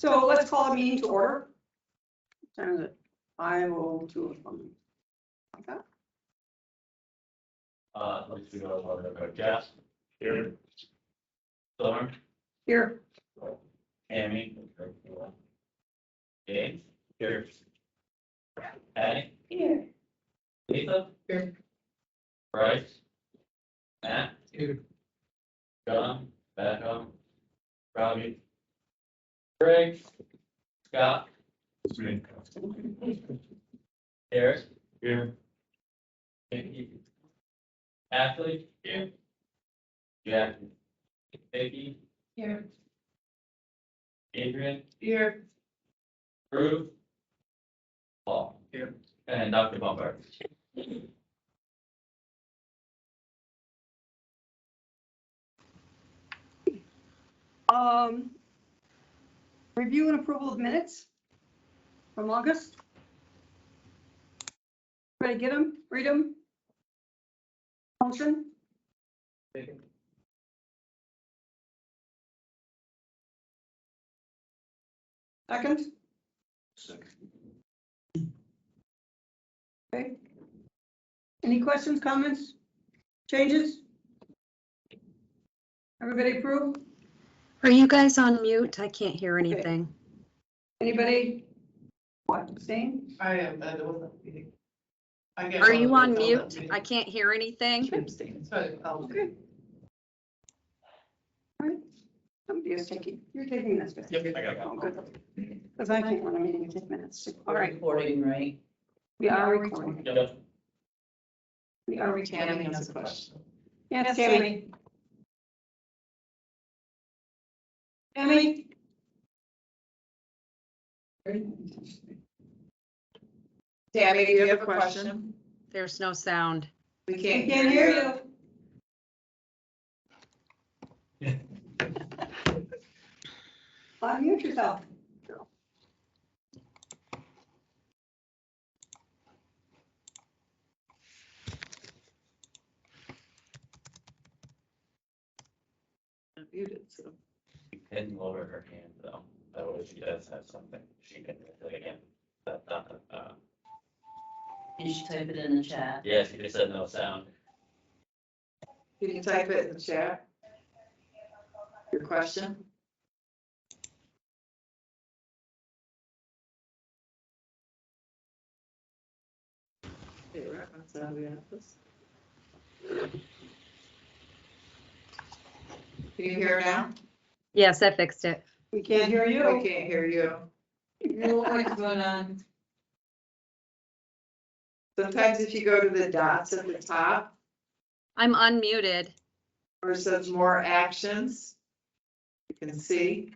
So let's call a meeting to order. What time is it? 5:02 or something. Like that? Let's go, Jeff. Here. Storm. Here. Amy. James. Here. Patty. Here. Lisa. Here. Bryce. Matt. Here. John. Back home. Robbie. Greg. Scott. Eric. Here. Vicky. Ashley. Here. Jack. Vicky. Here. Adrian. Here. Bruce. Paul. Here. And Dr. Bumper. Review and approval of minutes from August. Ready to get them, read them? Motion? Second? Okay. Any questions, comments, changes? Everybody approve? Are you guys on mute? I can't hear anything. Anybody? What, abstain? I am, but it wasn't meeting. Are you on mute? I can't hear anything. Abstain. So I'll Okay. All right. Somebody is taking, you're taking this. Yep, I got it. Oh, good. Because I can't run a meeting in 10 minutes. All right, Recording, right? we are recording. Yep. We are Tammy recording. has a question. Yes, Tammy. Tammy? Tammy, do you have a question? There's no sound. We We can't can't hear you. Unmute yourself. Muted, so. You can lower her hand though, that way she does have something, she can, again, You should type it in the chat. yeah, she just said no sound. Can you type it in the chat? Your question? Okay, right, that's how we have this. Can you hear now? Yes, I fixed it. We can't hear We you. can't hear you. What's going on? Sometimes if you go to the dots at the top, I'm unmuted. where it says more actions, you can see.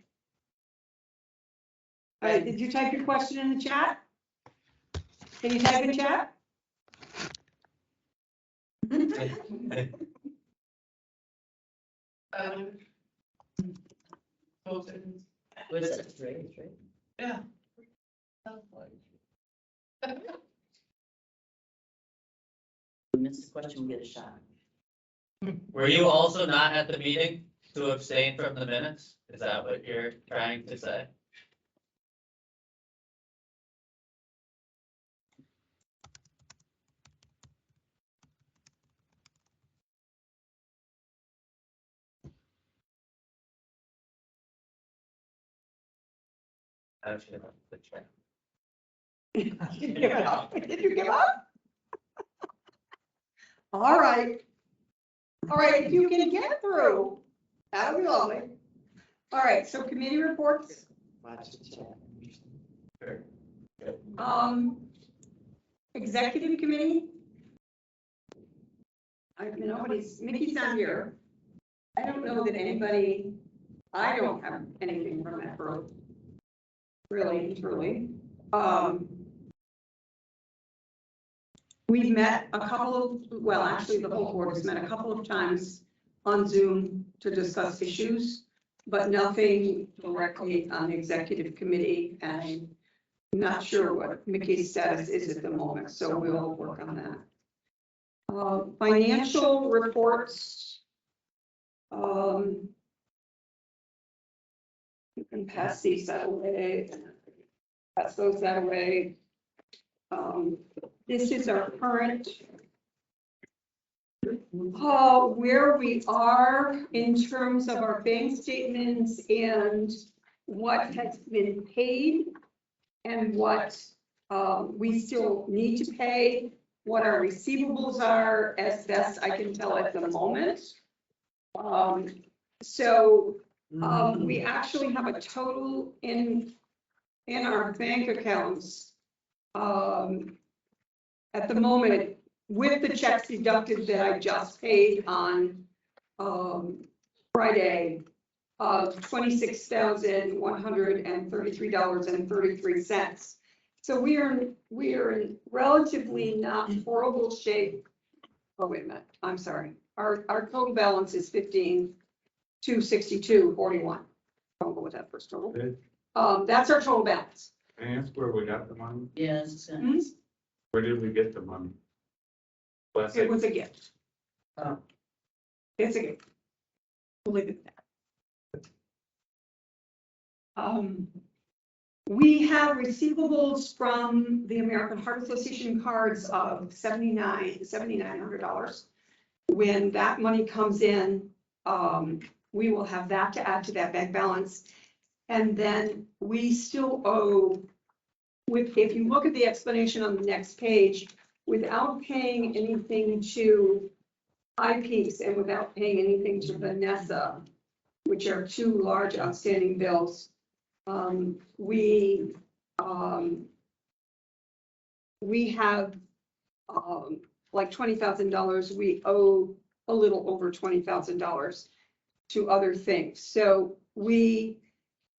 Did you type your question in the chat? Can you type in chat? What is it? Right. Yeah. Miss the question, we get a shot. Were you also not at the meeting to abstain from the minutes? Is that what you're trying to say? Actually, the chat. Did you give up? Did you give up? All right. All right, if you can get through, that would be lovely. All right, so committee reports. Watch the chat. Sure. Executive committee. Mickey's not here. I don't know that anybody, I don't have anything from that group. Really, truly. We've met a couple of, well, actually, the whole board has met a couple of times on Zoom to discuss issues, but nothing directly on the executive committee, and I'm not sure what Mickey's status is at the moment, so we'll work on that. Financial reports. and pass these that away. Pass those that away. This is our current. Where we are in terms of our bank statements and what has been paid and what we still need to pay, what our receivables are, as best I can tell at the moment. We actually have a total in our bank accounts at the moment, with the checks deducted that I just paid on Friday, of $26,133.33. So we are in relatively not horrible shape. Oh, wait a minute, I'm sorry. Our total balance is 15,262.41. Don't go with that first total. That's our total balance. Can I ask where we got the money? Yes. Where did we get the money? Bless It it. was a gift. Oh. It's a gift. We'll leave it at that. We have receivables from the American Heart Association cards of $7,900. When that money comes in, we will have that to add to that bank balance. And then we still owe, if you look at the explanation on the next page, without paying anything to IPs and without paying anything to Vanessa, which are two large outstanding bills, we have like $20,000. We owe a little over $20,000 to other things. So we,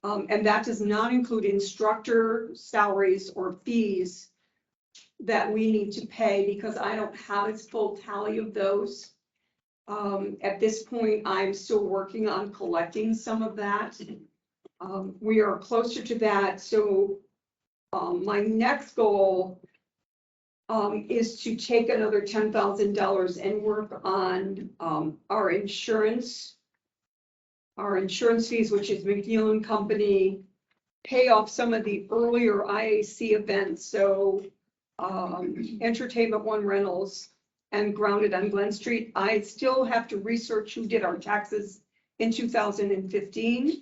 and that does not include instructor salaries or fees that we need to pay, because I don't have a full tally of those. At this point, I'm still working on collecting some of that. We are closer to that. So my next goal is to take another $10,000 and work on our insurance fees, which is McNeil and Company, pay off some of the earlier IAC events. So Entertainment One Rentals and Grounded on Glen Street. I still have to research who did our taxes in 2015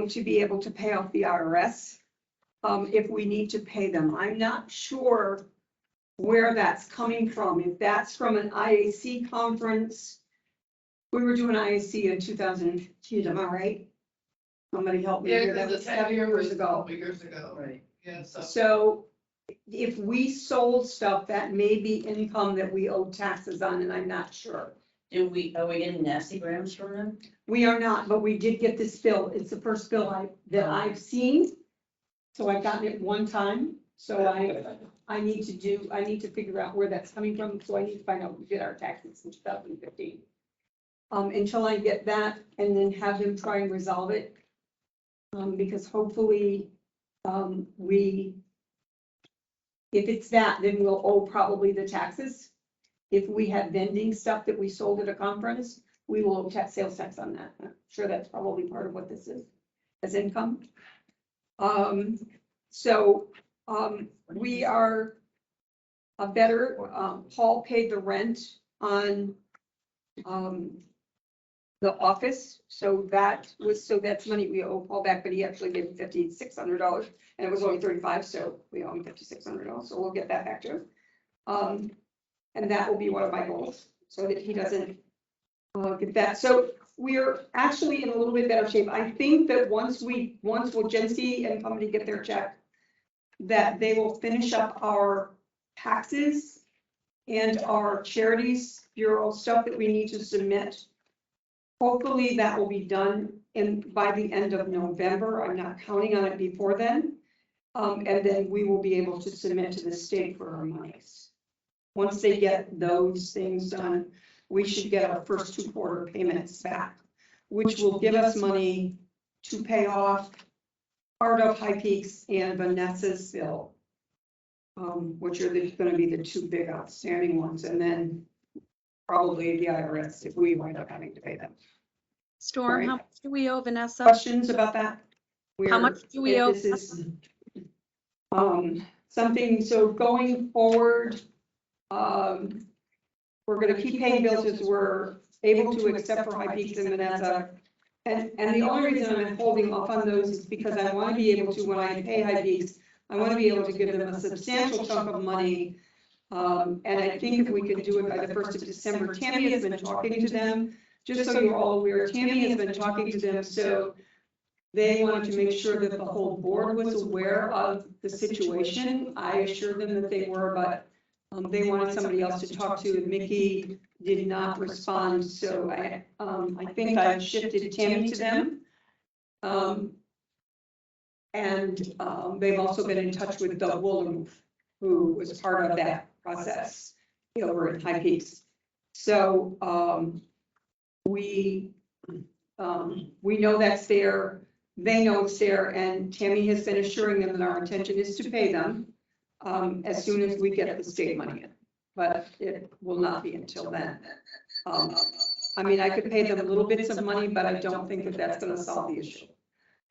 to be able to pay off the IRS if we need to pay them. I'm not sure where that's coming from. If that's from an IAC conference. We were doing IAC in 2015, am I right? Somebody help me here. That was 7 years ago. Years ago. Right. Yeah, So if we sold stuff, that may be income that we owe taxes on, and I'm not sure. Are we getting nasty grams from them? We are not, but we did get this bill. It's the first bill that I've seen. So I've gotten it one time. So I need to figure out where that's coming from. So I need to find out who did our taxes in 2015. Until I get that and then have them try and resolve it. Because hopefully, if it's that, then we'll owe probably the taxes. If we have vending stuff that we sold at a conference, we will owe sales tax on that. I'm sure that's probably part of what this is as income. We are a better, Paul paid the rent on the office. So that's money we owe Paul back, but he actually gave $5,600 and it was only 35. So we owe him $5,600. So we'll get that back to him. And that will be one of my goals so that he doesn't get that. So we're actually in a little bit better shape. I think that once Jency and Company get their check, that they will finish up our taxes and our charities bureau stuff that we need to submit. Hopefully that will be done by the end of November. I'm not counting on it before then. And then we will be able to submit to the state for our monies. Once they get those things done, we should get our first 2 quarter payments back, which will give us money to pay off part of High Peaks and Vanessa's bill, which are going to be the 2 big outstanding ones, and then probably the IRS if we wind up having to pay them. Storm, Right. how much do we owe Vanessa? Questions about that? How much do we owe? This is, something, so going forward, we're gonna keep paying bills as we're able to, except for High Peaks and Manassa. And the only reason I'm holding off on those is because I want to be able to, when I pay High Peaks, I want to be able to give them a substantial chunk of money. And I think if we could do it by the 1st of December, Tammy has been talking to them, just so you're all aware, Tammy has been talking to them, so they wanted to make sure that the whole board was aware of the situation. I assured them that they were, but they wanted somebody else to talk to, and Mickey did not respond, so I think I shifted Tammy to them. They've also been in touch with Doug Wooler, who was part of that process over at High Peaks. So we know that's there, they know it's there, and Tammy has been assuring them that our intention is to pay them as soon as we get the state money in, but it will not be until then. I mean, I could pay them little bits of money, but I don't think that that's going to solve the issue.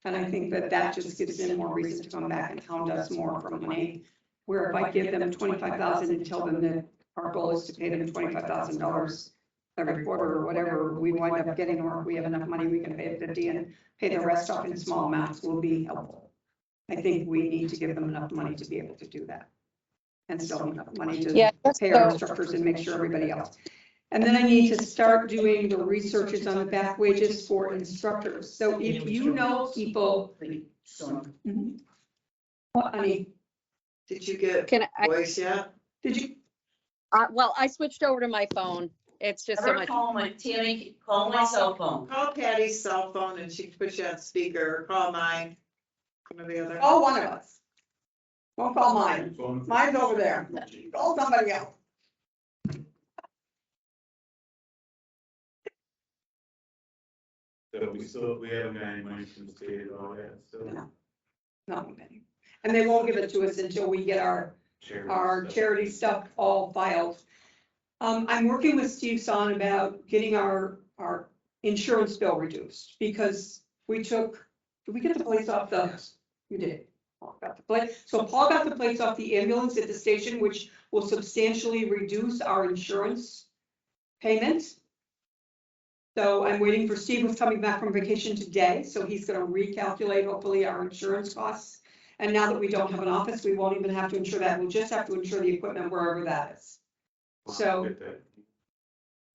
And I think that that just gives them more reason to come back and hound us more for money. Where if I give them $25,000 and tell them that our goal is to pay them $25,000 every quarter or whatever we wind up getting, or if we have enough money, we can pay it 50 and pay the rest off in small amounts, will be helpful. I think we need to give them enough money to be able to do that. And still have enough money to pay our instructors and make sure everybody else. And then I need to start doing the researches on the back wages for instructors. So if you know people. Mhm. What, honey? Did you get Can I, voice yet? Did you? well, I switched over to my phone. It's just so Ever much. call my, Tammy, call my cell phone. Call Patty's cell phone and she can put you on speaker, or call mine. One or the other. Call one of us. Don't call mine. Mine's over there. Call somebody else. So we haven't got any money from the state at all yet, so. No. Not many. And they won't give it to us until we get our charity stuff all filed. I'm working with Steve Son about getting our insurance bill reduced, because did we get the plates off the? You did. Paul got the plate. So Paul got the plates off the ambulance at the station, which will substantially reduce our insurance payments. So I'm waiting for Steve, who's coming back from vacation today, so he's gonna recalculate hopefully our insurance costs. And now that we don't have an office, we won't even have to insure that, we'll just have to insure the equipment wherever that is. So.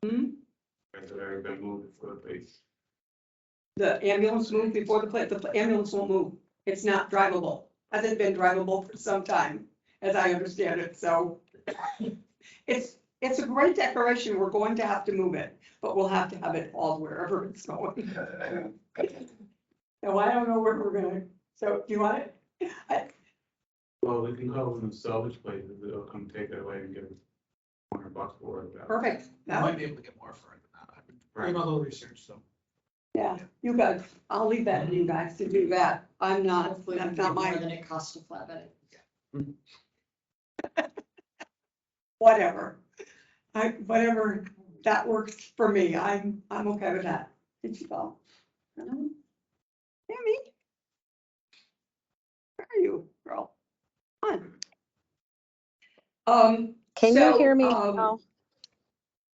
Has it already been moved for the place? The ambulance moved before the plate, the ambulance won't move, it's not drivable, hasn't been drivable for some time, as I understand it, so. It's a great decoration, we're going to have to move it, but we'll have to have it hauled wherever it's going. No, I don't know where we're gonna, so do you want it? Well, we can call them salvage places, they'll come take it away and give us $100 for it. Perfect. I might be able to get more for it than that. I've been doing a little research, so. Yeah, you guys, I'll leave that to you guys to do that, I'm not, Hopefully we that's can not get more my, than it costs to flatbed it. whatever. Whatever, that works for me, I'm okay with that. Did you go? Tammy? Where are you, girl? Come on. Can So, you hear me now?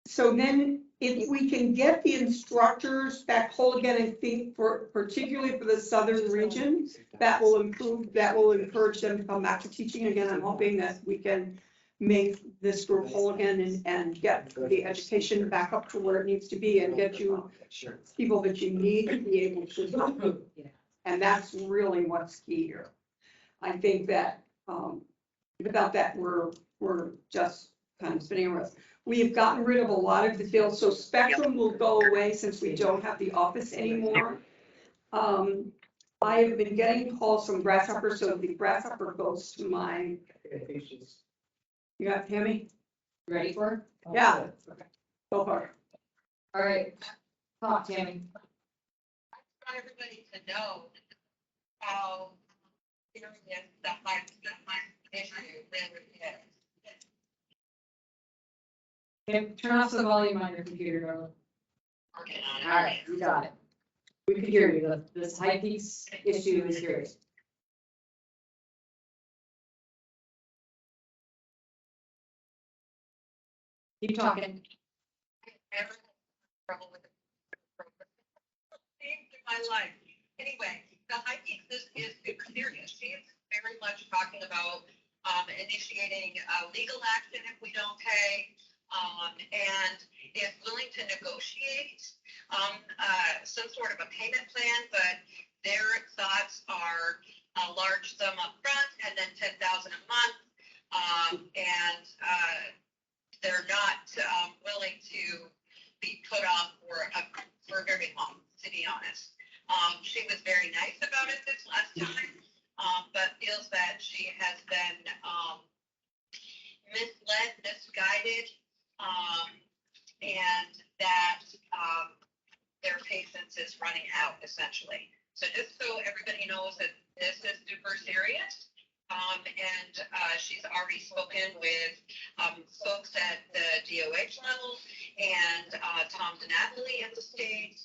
So then, if we can get the instructors back whole again, I think particularly for the southern region, that will encourage them to come back to teaching again. I'm hoping that we can make this group whole again and get the education back up to where it needs to be, and get you people that you need to be able to. And that's really what's key here. I think that without that, we're just kind of spinning around. We have gotten rid of a lot of the fields, so Spectrum will go away since we don't have the office anymore. I have been getting calls from Grasshopper, so the Grasshopper goes to my. You got Tammy? Ready for it? Yeah. Go for it. All right, talk, Tammy. Want everybody to know how serious that might issue really is. Okay, turn off the volume on your computer, girl. Working on it. All right, you got it. We could hear you. This high peaks issue is serious. Keep talking. Never had trouble with the program. Saved my life. Anyway, the high peaks is super serious. She is very much talking about initiating legal action if we don't pay, and is willing to negotiate some sort of a payment plan, but their thoughts are a large sum up front and then 10,000 a month, and they're not willing to be put off for very long, to be honest. She was very nice about it this last time, but feels that she has been misled, misguided, and that their patience is running out, essentially. So just so everybody knows that this is super serious. And she's already spoken with folks at the DOH level and Tom DiNapoli at the state,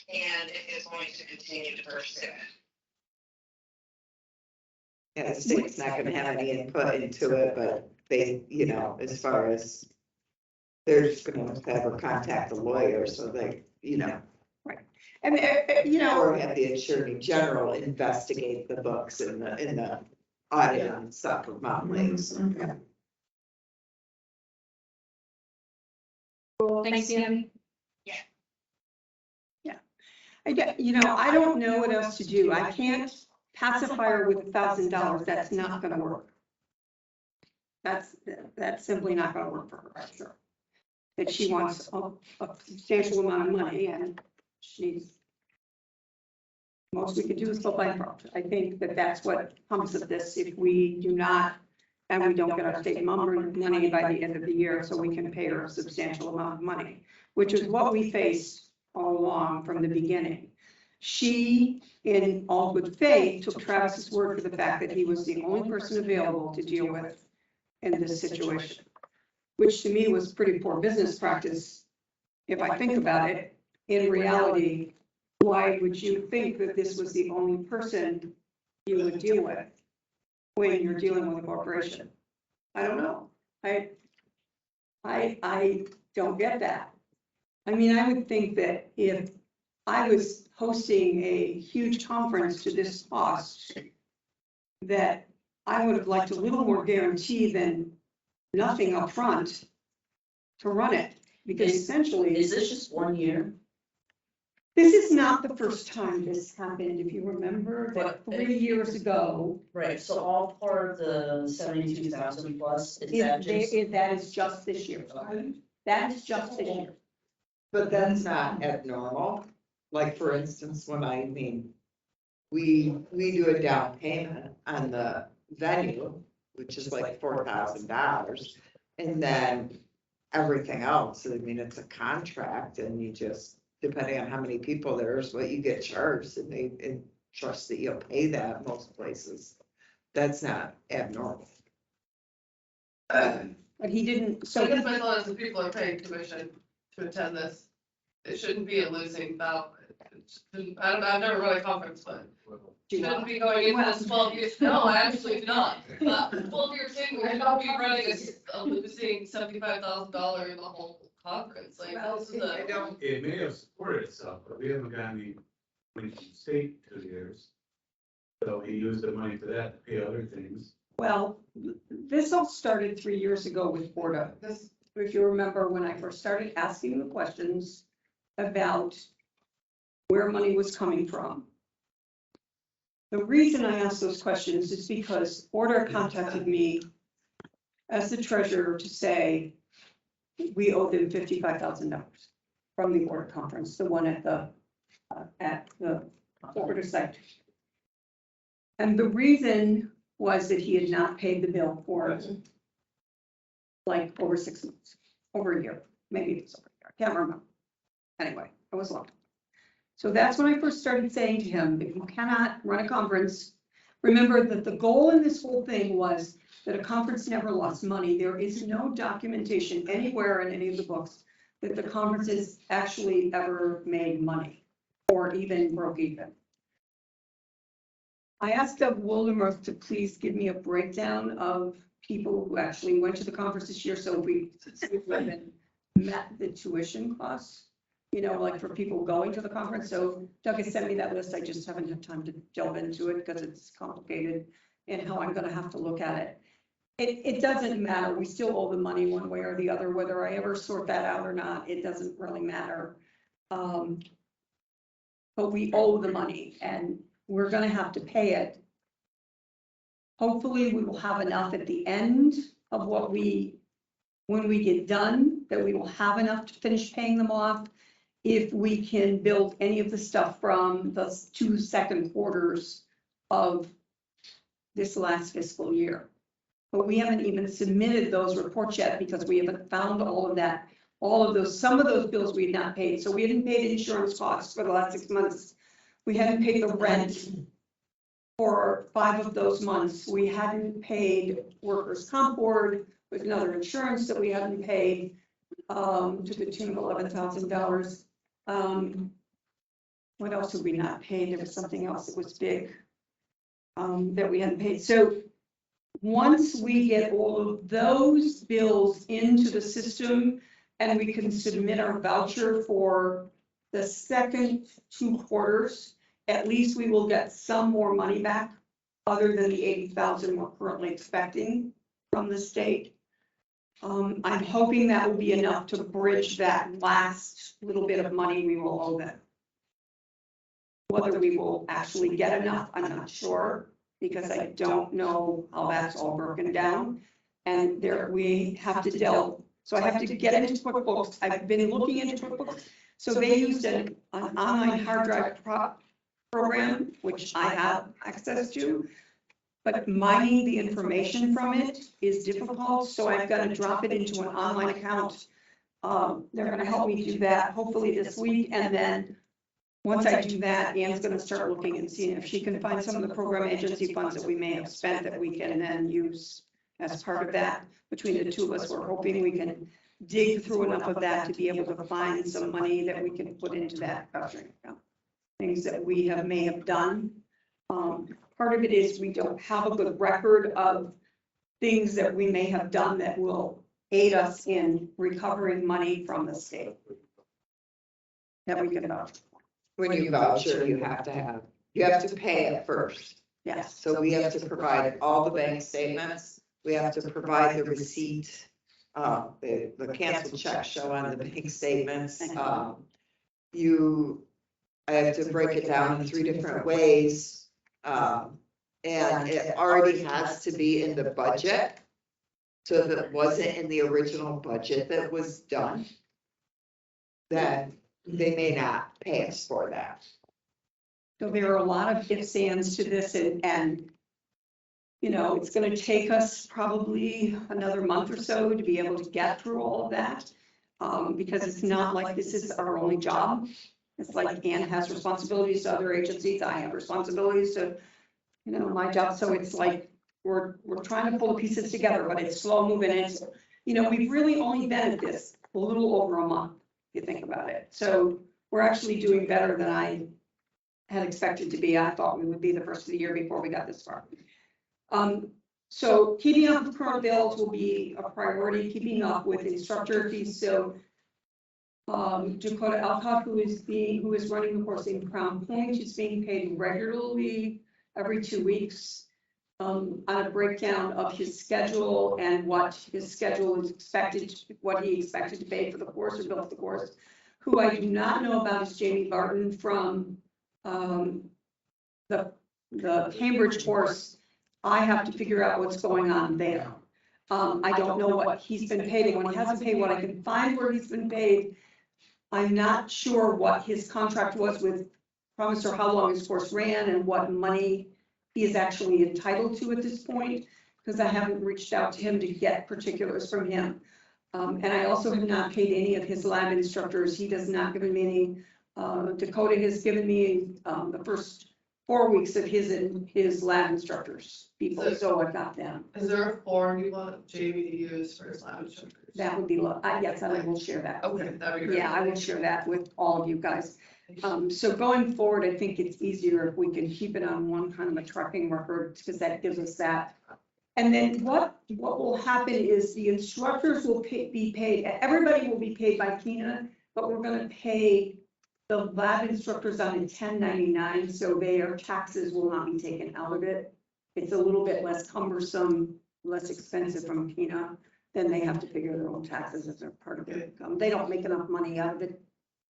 and is going to continue to pursue it. Yeah, the state's not gonna have any input into it, but they, you know, as far as they're just gonna have her contact the lawyer, so they, you know. And, you know, Or have the attorney general investigate the books in the audit and stuff of Mountain Lakes. Thanks, Tammy. I don't know what else to do. I can't pacify her with $1,000. That's not gonna work. That's simply not gonna work for her, I'm sure. That she wants a substantial amount of money and most we could do is go bankrupt. I think that that's what comes of this if we do not, and we don't get our state money by the end of the year, so we can pay her a substantial amount of money, which is what we faced all along from the beginning. She, in all good faith, took Travis's word for the fact that he was the only person available to deal with in this situation, which to me was pretty poor business practice. If I think about it, in reality, why would you think that this was the only person you would deal with when you're dealing with a corporation? I don't know. I don't get that. I mean, I would think that if I was hosting a huge conference to this cost, that I would have liked a little more guarantee than nothing up front to run it, because essentially. Is this just 1 year? This is not the first time this happened, if you remember, that 3 years ago. Right, so all part of the 72,000 plus, is that just? That is just this year. That is just this year. But that's not abnormal. Like, for instance, we do a down payment on the venue, which is like $4,000. And then everything else, I mean, it's a contract and you just, depending on how many people there is, what you get charged, and they trust that you'll pay that most places. That's not abnormal. But he didn't, So I so guess my thought is if people are paying commission to attend this, it shouldn't be a losing battle. I've never run a conference, but shouldn't be going into this 12 years. No, I actually do not. 12-year thing, we should not be running a losing $75,000 in the whole conference. Like, this is a. It may have supported itself, but we haven't gotten any money from the state in 2 years. So he used the money for that to pay other things. well, this all started 3 years ago with Borda. If you remember, when I first started asking the questions about where money was coming from. The reason I asked those questions is because Borda contacted me as the treasurer to say, we owe them $55,000 from the Borda conference, the one at the Borda site. And the reason was that he had not paid the bill for like over 6 months, over a year, maybe it was over a year, I can't remember. Anyway, it was long. So that's when I first started saying to him, if you cannot run a conference, remember that the goal in this whole thing was that a conference never lost money. There is no documentation anywhere in any of the books that the conferences actually ever made money. or even broke even. I asked Doug Woldermuth to please give me a breakdown of people who actually went to the conference this year, so we even met the tuition costs, you know, like for people going to the conference. So Doug has sent me that list. I just haven't had time to delve into it because it's complicated and how I'm gonna have to look at it. It doesn't matter. We still owe the money one way or the other, whether I ever sort that out or not, it doesn't really matter. But we owe the money and we're gonna have to pay it. Hopefully, we will have enough at the end of when we get done, that we will have enough to finish paying them off. If we can build any of the stuff from the 2 second quarters of this last fiscal year. But we haven't even submitted those reports yet because we haven't found all of that. Some of those bills we had not paid. So we hadn't paid insurance costs for the last 6 months. We hadn't paid the rent for 5 of those months. We hadn't paid workers' comp board with another insurance that we hadn't paid to the tune of $11,000. What else did we not pay? There was something else that was big that we hadn't paid. So once we get all of those bills into the system and we can submit our voucher for the second 2 quarters, at least we will get some more money back other than the 80,000 we're currently expecting from the state. I'm hoping that will be enough to bridge that last little bit of money we will owe them. Whether we will actually get enough, I'm not sure, because I don't know how that's all broken down. And there, we have to delve. So I have to get into QuickBooks. I've been looking into QuickBooks. So they used an online hard drive program, which I have access to. But mining the information from it is difficult, so I've got to drop it into an online account. They're gonna help me do that hopefully this week, and then once I do that, Ann's gonna start looking and seeing if she can find some of the program agency funds that we may have spent that we can then use as part of that. Between the two of us, we're hoping we can dig through enough of that to be able to find some money that we can put into that vouchering account. Things that we may have done. Part of it is we don't have a good record of things that we may have done that will aid us in recovering money from the state. That we can vouch. When you voucher, you have to pay it first. Yes. So we have to provide all the bank statements, we have to provide the receipt, the canceled check show on the bank statements. I have to break it down in 3 different ways. And it already has to be in the budget. So if it wasn't in the original budget that was done, then they may not pay us for that. So there are a lot of ifs, ands to this, and you know, it's gonna take us probably another month or so to be able to get through all of that. Because it's not like this is our only job. It's like Ann has responsibilities to other agencies, I have responsibilities to, you know, my job. So it's like, we're trying to pull the pieces together, but it's slow moving. It's, you know, we've really only been at this a little over a month, if you think about it. So we're actually doing better than I had expected to be. I thought we would be the first of the year before we got this far. So keeping up with current bills will be a priority, keeping up with instructor fees. So Dakota Alcott, who is running the course in Crown Point, is being paid regularly every 2 weeks on a breakdown of his schedule and what his schedule is expected, what he expected to pay for the course or bill for the course. Who I do not know about is Jamie Barton from the Cambridge course. I have to figure out what's going on there. I don't know what he's been paid, and when he hasn't paid what I can find where he's been paid. I'm not sure what his contract was with Promise or how long his course ran and what money he is actually entitled to at this point, because I haven't reached out to him to get particulars from him. And I also have not paid any of his lab instructors. He does not give me any. Dakota has given me the first 4 weeks of his lab instructors people, so I've got them. Is there a form you want Jamie to use for his lab instructors? That would be, yes, I will share that. Okay, that'd be great. Yeah, I will share that with all of you guys. So going forward, I think it's easier if we can keep it on one kind of a tracking record, because that gives us that. And then what will happen is the instructors will be paid, everybody will be paid by Kena, but we're gonna pay the lab instructors on a 1099, so their taxes will not be taken out of it. It's a little bit less cumbersome, less expensive from Kena, then they have to figure their own taxes as a part of their income. They don't make enough money out of it,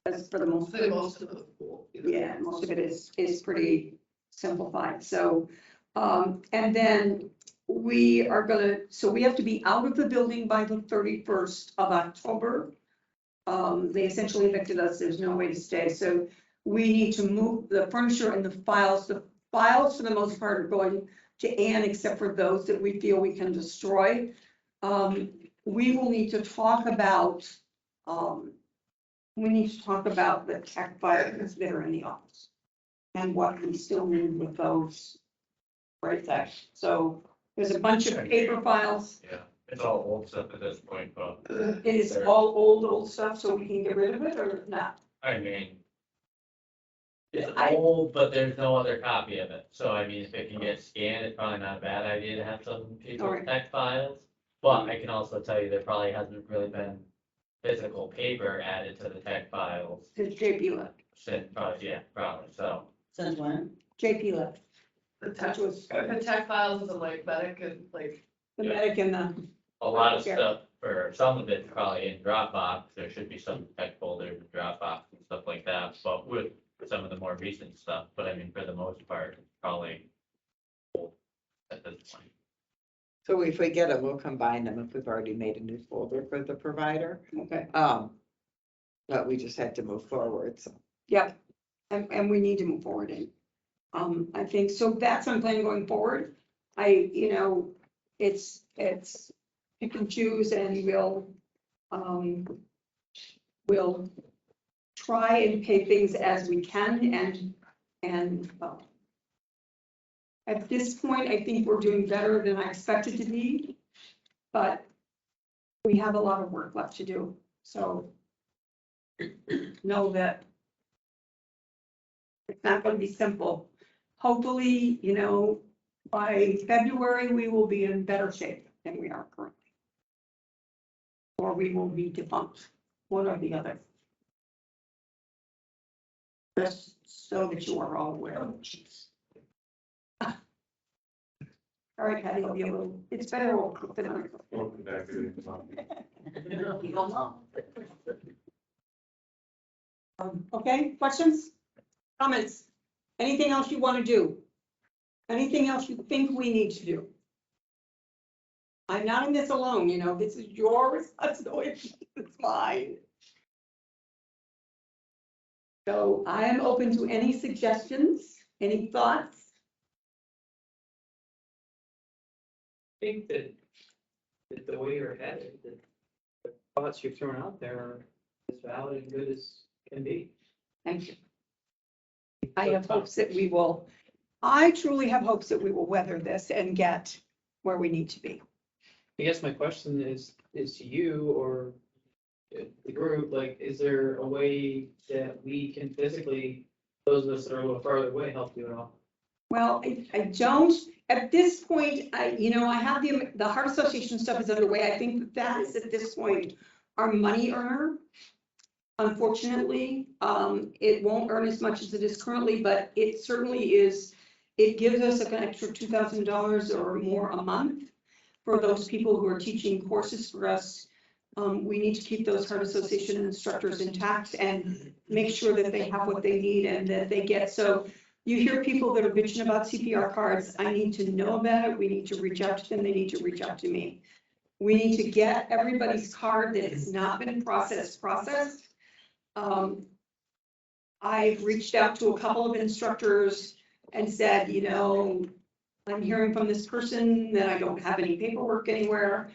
as for the most Say part. most of the pool. Yeah, most of it is pretty simplified, so, and then we are gonna, so we have to be out of the building by the 31st of October. They essentially evicted us, there's no way to stay, so we need to move the furniture and the files for the most part are going to Ann, except for those that we feel we can destroy. We will need to talk about, the tech files that are in the office and what we still need with those. Right there. So there's a bunch of paper files. Yeah, it's all old stuff at this point, but It is all old stuff, so we can get rid of it or not. I mean. It's I- old, but there's no other copy of it, so I mean, if it can get scanned, it's probably not a bad idea to have some people's Alright. tech files. But I can also tell you there probably hasn't really been physical paper added to the tech files Since JP left. since, probably, yeah, probably, so. Since when? JP left. The Which tech, was the tech files is like medic and like, the medic and the, A lot of Yeah. stuff, for some of it's probably in Dropbox, there should be some tech folders in Dropbox and stuff like that, but with some of the more recent stuff, but I mean, for the most part, it's probably old at this point. So if we get it, we'll combine them if we've already made a new folder for the provider. okay, But we just had to move forward, so. yep. And we need to move forward in. I think, so that's my plan going forward. It's pick and choose and we'll try and pay things as we can and at this point, I think we're doing better than I expected to be, but we have a lot of work left to do, so know that it's not going to be simple. Hopefully, by February, we will be in better shape than we are currently. Or we will be defunct, one or the other. Just so that you are all aware. All right, Patty, it'll be a little, it's better than I. Welcome back to the. Okay, questions? Comments? Anything else you want to do? Anything else you think we need to do? I'm not in this alone, this is your responsibility, it's mine. So I am open to any suggestions, any thoughts? I think that the way you're headed, the thoughts you've thrown out there are as valid and good as can be. Thank you. I have hopes that I truly have hopes that we will weather this and get where we need to be. I guess my question is to you or the group, like, is there a way that we can physically, those of us that are a little farther away, help you at all? Well, I don't, at this point, I have the Heart Association stuff is underway. I think that is at this point our money earner. Unfortunately, it won't earn as much as it is currently, but it certainly is, it gives us an extra $2,000 or more a month for those people who are teaching courses for us. We need to keep those Heart Association instructors intact and make sure that they have what they need and that they get, so you hear people that are bitching about CPR cards. I need to know about it. We need to reach out to them. They need to reach out to me. We need to get everybody's card that has not been processed. I've reached out to a couple of instructors and said, I'm hearing from this person that I don't have any paperwork anywhere.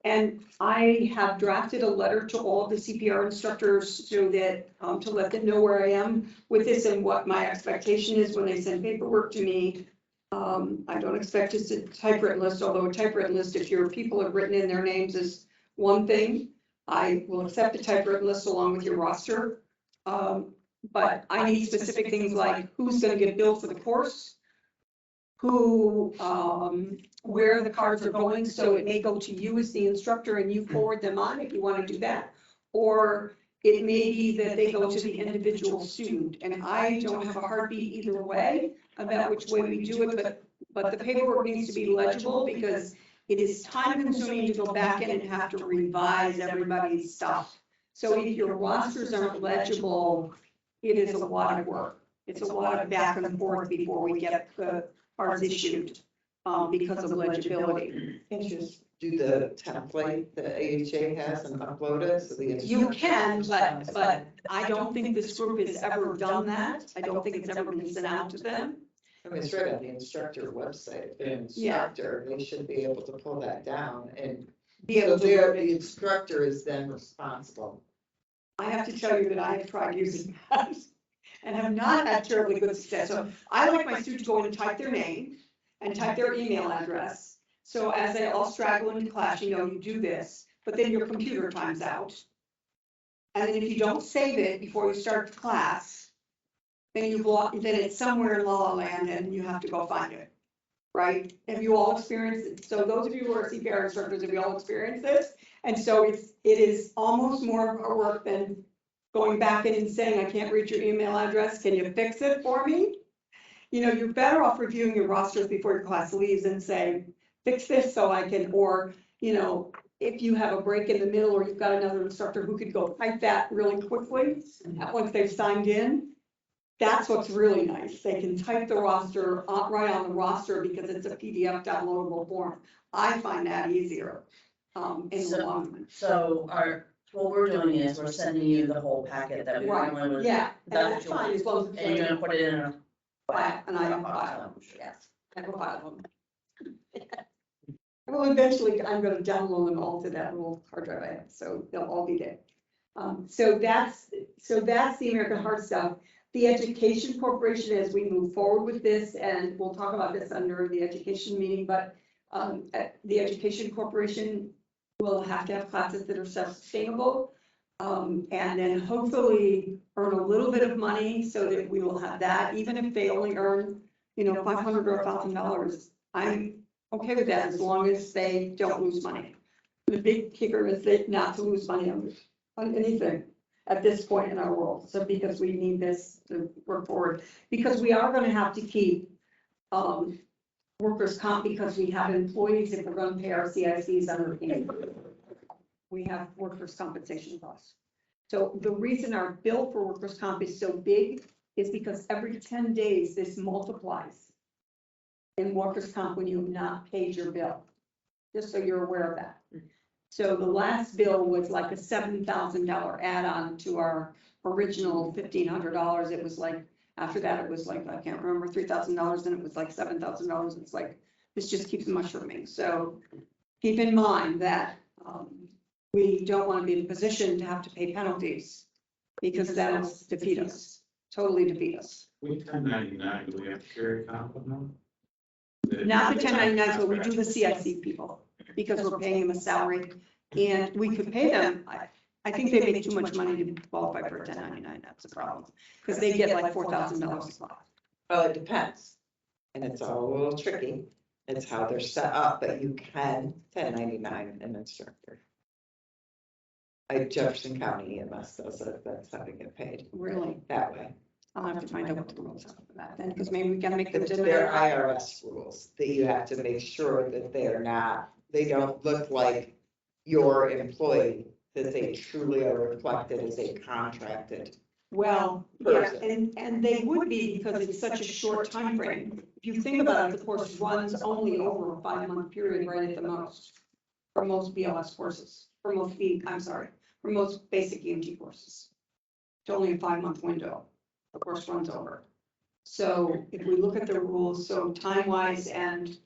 And I have drafted a letter to all the CPR instructors so that, to let them know where I am with this and what my expectation is when they send paperwork to me. I don't expect just a typewritten list, although a typewritten list, if your people have written in their names, is one thing. I will accept a typewritten list along with your roster. but I need specific things like who's gonna get billed for the course, who, where the cards are going, so it may go to you as the instructor and you forward them on if you wanna do that. Or it may be that they go to the individual student, and I don't have a heartbeat either way about which way we do it, but the paperwork needs to be legible, because it is time consuming to go back in and have to revise everybody's stuff. So if your rosters aren't legible, it is a lot of work. It's a lot of back and forth before we get the cards issued, because of legibility. And just do the template that AHA has and upload it, so the. You can, instructors- but I don't think this group has ever done that. I don't think it's ever been sent out to them. I mean, it's right on the instructor website, the Yeah. instructor, they should be able to pull that down and. Be So able to there, do the it. instructor is then responsible. I have to tell you that I have tried using that and have not had terribly good success. So I like my students to go in and type their name and type their email address. So as they all straggle into class, you know, you do this, but then your computer times out. And then if you don't save it before you start the class, then you block, then it's somewhere in La La Land and you have to go find it. Right? Have you all experienced it? So those of you who are CPR instructors, have you all experienced this? And so it is almost more of a work than going back in and saying, I can't reach your email address. Can you fix it for me? You know, you're better off reviewing your rosters before your class leaves and saying, fix this so I can, or, you know, if you have a break in the middle or you've got another instructor who could go type that really quickly, once they've signed in, that's what's really nice. They can type the roster right on the roster because it's a PDF downloadable form. I find that easier, in the long run. So what we're doing is we're sending you the whole packet that we Right, normally would. yeah, and That's that's what fine as long as. And you're gonna put it in a. File, and I have file, yes, I have a file of them. Well, eventually I'm gonna download them all to that little hard drive I have, so they'll all be there. So that's the American Heart stuff. The Education Corporation, as we move forward with this, and we'll talk about this under the education meeting, but the Education Corporation will have to have classes that are self-sustainable. And then hopefully earn a little bit of money so that we will have that, even if they only earn, you know, $500 or $1,000. I'm okay with that as long as they don't lose money. The big kicker is that not to lose money on anything at this point in our world. So because we need this to work forward, because we are gonna have to keep workers' comp, because we have employees, if we're gonna pay our CICs under we have workers' compensation costs. So the reason our bill for workers' comp is so big is because every 10 days this multiplies in workers' comp when you have not paid your bill, just so you're aware of that. So the last bill was like a $7,000 add-on to our original $1,500. It was like, after that, it was like, I can't remember, $3,000, and it was like $7,000. It's like, this just keeps mushrooming. So keep in mind that we don't want to be in a position to have to pay penalties, because that'll defeat us, totally defeat us. We 1099, do we have to carry a comp with them? Not the 1099s, but we do the CIC people, because we're paying them a salary, and we could pay them. I think they make too much money to qualify for a 1099, that's the problem, because they get like $4,000 a class. Well, it depends. And it's all a little tricky. It's how they're set up, but you can 1099 an instructor. Jefferson County EMS does it, that's how they get paid Really, that way. I'll have to find out what the rules are for that then, because maybe we gotta make them. It's their IRS rules that you have to make sure that they don't look like your employee, that they truly are reflected as a contracted. Well, yeah, and they would be, because it's such a short time frame. If you think about it, the course runs only over a 5-month period, right at the most, for most BLS courses, for most basic EMT courses. It's only a 5-month window, the course runs over. So if we look at the rules, so time-wise and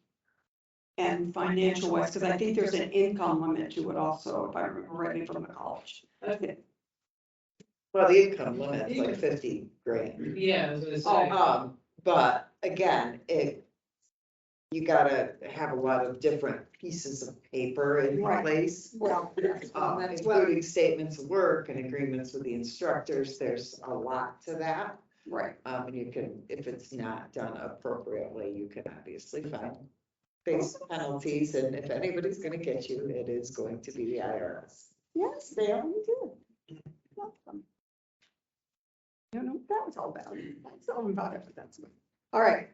financial-wise, because I think there's an income limit to it also, if I remember rightly from the college. Well, the income limit's like 50 grand. Yeah, I was gonna say. But again, you gotta have a lot of different pieces of paper in Right. place. Well, that's what, Including statements of work and agreements with the instructors, there's a lot to that. right. And you can, if it's not done appropriately, you can obviously face penalties, and if anybody's gonna get you, it is going to be the IRS. Yes, they already did. Welcome. I don't know what that was all about. That's all about it, but that's. All right.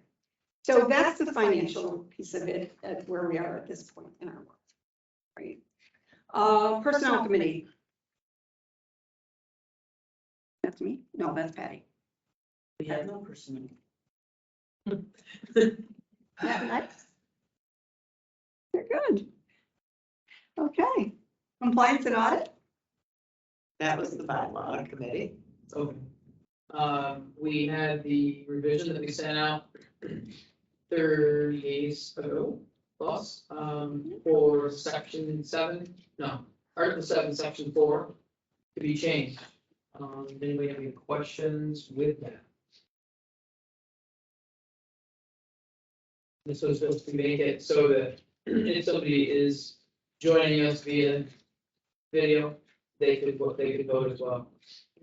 So that's the financial piece of it, at where we are at this point in our work. Right. Personnel committee. That's me? No, that's Patty. We have no person. Yeah, nice. They're good. Okay. Compliance and audit? That was the bylaw committee. Okay. We had the revision that we sent out 30 days ago, plus, for section 7, no, article 7, section 4, to be changed. Anybody have any questions with that? This was supposed to make it so that if somebody is joining us via video, they could vote as well.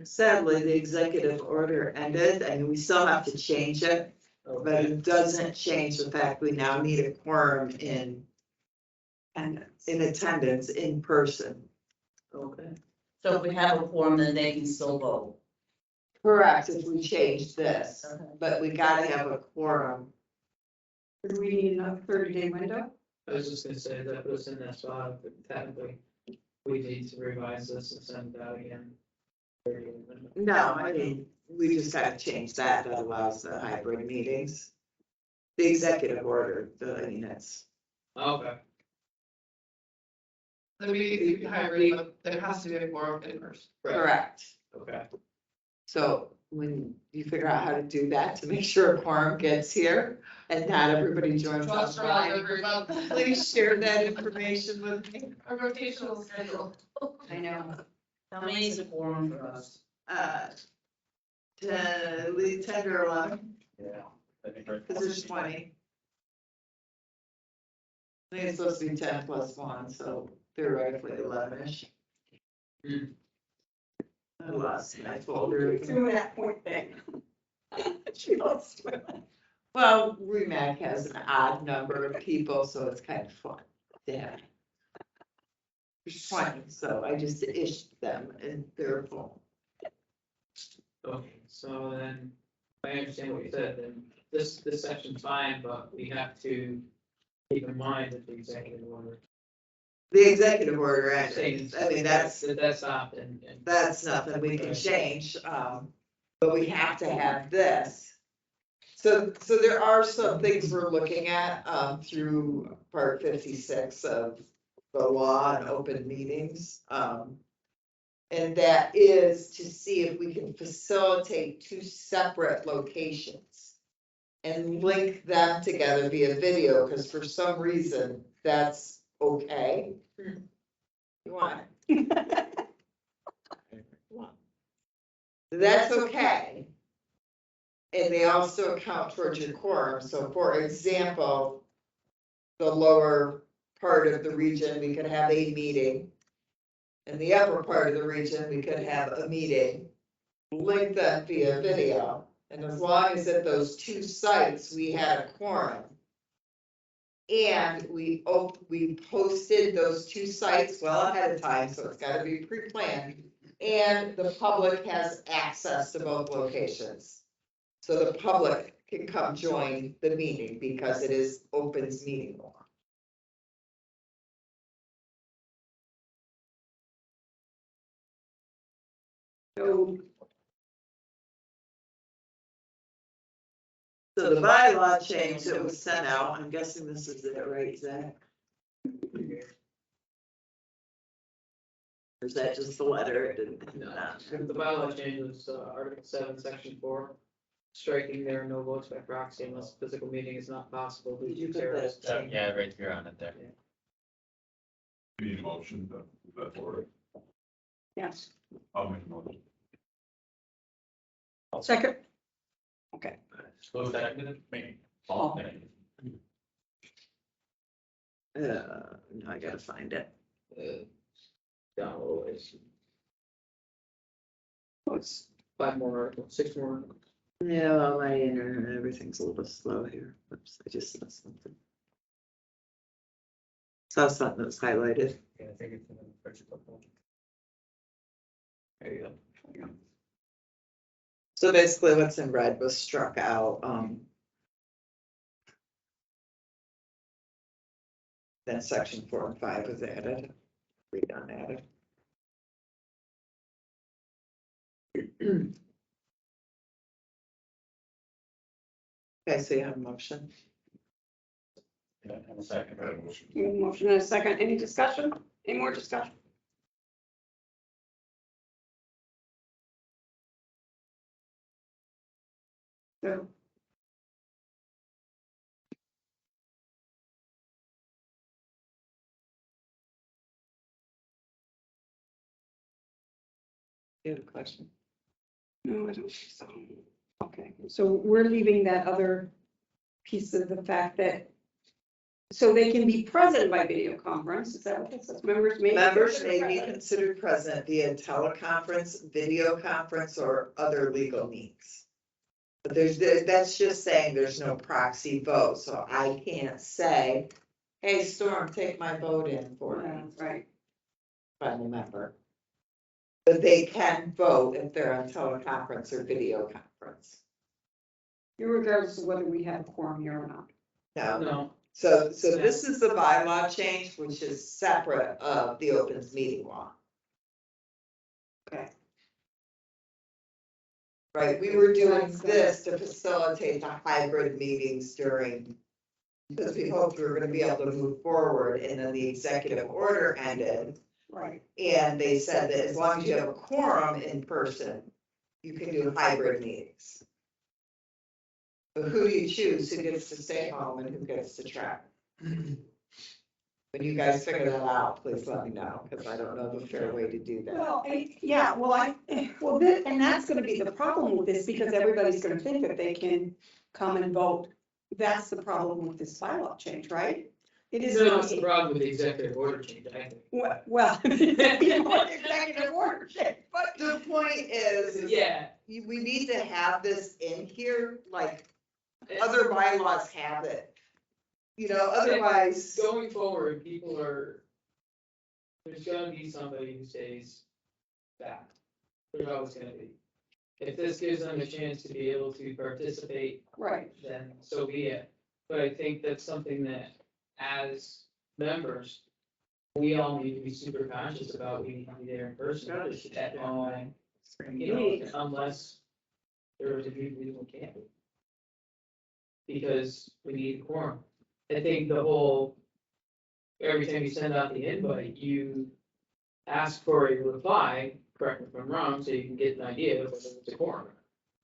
Sadly, the executive order ended, and we still have to change it, but it doesn't change the fact we now need a quorum in attendance in person. Okay. So if we have a quorum, then they can still vote. Correct, if we change this, Okay. but we gotta have a quorum. Do we need another 30-day window? I was just gonna say that puts us in that spot, but technically, we need to revise this and send it out again. No, I mean, we just gotta change that, that allows the hybrid meetings. The executive order, I mean, that's, Okay. The meeting is hybrid, but there has to be a quorum in person. correct. Okay. So when you figure out how to do that to make sure a quorum gets here and not everybody joins Trust online, around every month. please share that information with me. A rotational schedule. I know. How many is a quorum for us? 10 or 11, Yeah. I think we're- because there's 20. I think it's supposed to be 10 plus 1, so theoretically 11-ish. Hmm. I lost my folder. Doing that point thing. She loves to. Well, REMAC has an odd number of people, so it's kind of fun. Yeah. There's 20, so I just issued them and they're full. Okay, so then, if I understand what you said, then this section's fine, but we have to keep in mind that the executive order. The executive order, actually, I mean, that's stopped and. that's nothing we can change, but we have to have this. So there are some things we're looking at, through part 56 of the law on open meetings. And that is to see if we can facilitate 2 separate locations and link them together via video, because for some reason, that's okay. You want it? That's okay. And they also count towards your quorum. So for example, the lower part of the region, we could have a meeting. In the upper part of the region, we could have a meeting, link them via video. And as long as at those 2 sites, we had a quorum. And we posted those 2 sites well ahead of time, so it's gotta be pre-planned. And the public has access to both locations. So the public can come join the meeting because it is Opens meeting law. So the bylaw change that was sent out, I'm guessing this is it, right, Zach? Or is that just the letter? It didn't- The bylaw change was, article 7, section 4, striking there are no votes by proxy unless a physical meeting is not possible due Did you to put terrorist. that? Yeah, right here on it there. We need a motion to move that forward. Yes. I'll make a motion. Second. Okay. Close that, me. All in. No, I gotta find it. Down a little ways. Oh, it's 5 more articles, 6 more. articles. Yeah, well, my internet, everything's a little slow here. Oops, I just saw something. Saw something that was highlighted. Yeah, I think it's in the first couple. There you go. So basically what's in red was struck out, then section 4 and 5 was added, redone added. Okay, so you have a motion? Yeah, and a second. You have a motion and a second. Any discussion? Any more discussion? So, You have a question? no, I don't think so. Okay, so we're leaving that other piece of the fact that, so they can be present by video conference, is that what it says? Members may. Members may be considered present via teleconference, video conference, or other legal means. But that's just saying there's no proxy vote, so I can't say, hey, Storm, take my vote in for me, Yeah, right. if I'm a member. But they can vote if they're on teleconference or video conference. Regardless of whether we have a quorum here or not. No, No, so this is the bylaw change, which is separate of the opens meeting law. Okay. Right, we were doing this to facilitate the hybrid meetings during, because we hoped we were gonna be able to move forward, and then the executive order ended. Right. And they said that as long as you have a quorum in person, you can do hybrid meetings. But who do you choose? Who gets to stay home and who gets to travel? When you guys figure that out, please let me know, because I don't know the fair way to do that. Well, and that's gonna be the problem with this, because everybody's gonna think that they can come and vote. That's the problem with this bylaw change, right? It is. no, it's the problem with the executive order change, I think. Well, executive order change, but. The point is Yeah. we need to have this in here, like other bylaws have it. You know, otherwise. Going forward, there's gonna be somebody who stays back. There's always gonna be. If this gives them a chance to be able to participate, Right. then so be it. But I think that's something that, as members, we all need to be super conscious about. We need to be there in person at all, unless there is a good reason we can't. Because we need a quorum. I think every time you send out the invite, you ask for a reply, correct me if I'm wrong, so you can get an idea of whether it's a quorum.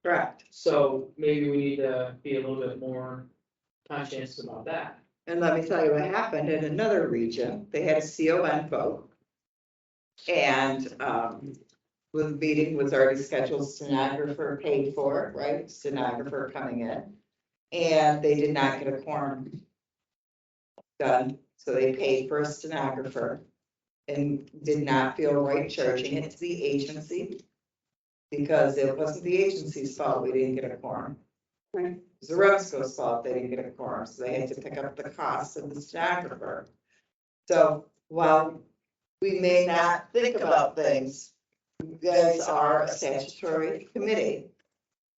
Correct. So maybe we need to be a little bit more conscious about that. And let me tell you what happened in another region. They had a CON vote. And, the meeting was already scheduled, stenographer paid for it, right? Stenographer coming in. And they did not get a quorum done, so they paid for a stenographer. And did not feel right charging it to the agency. Because it wasn't the agency's fault we didn't get a quorum. Right. It was the REMSCO's fault they didn't get a quorum, so they had to pick up the cost of the stenographer. So while we may not think about things, you guys are a statutory committee.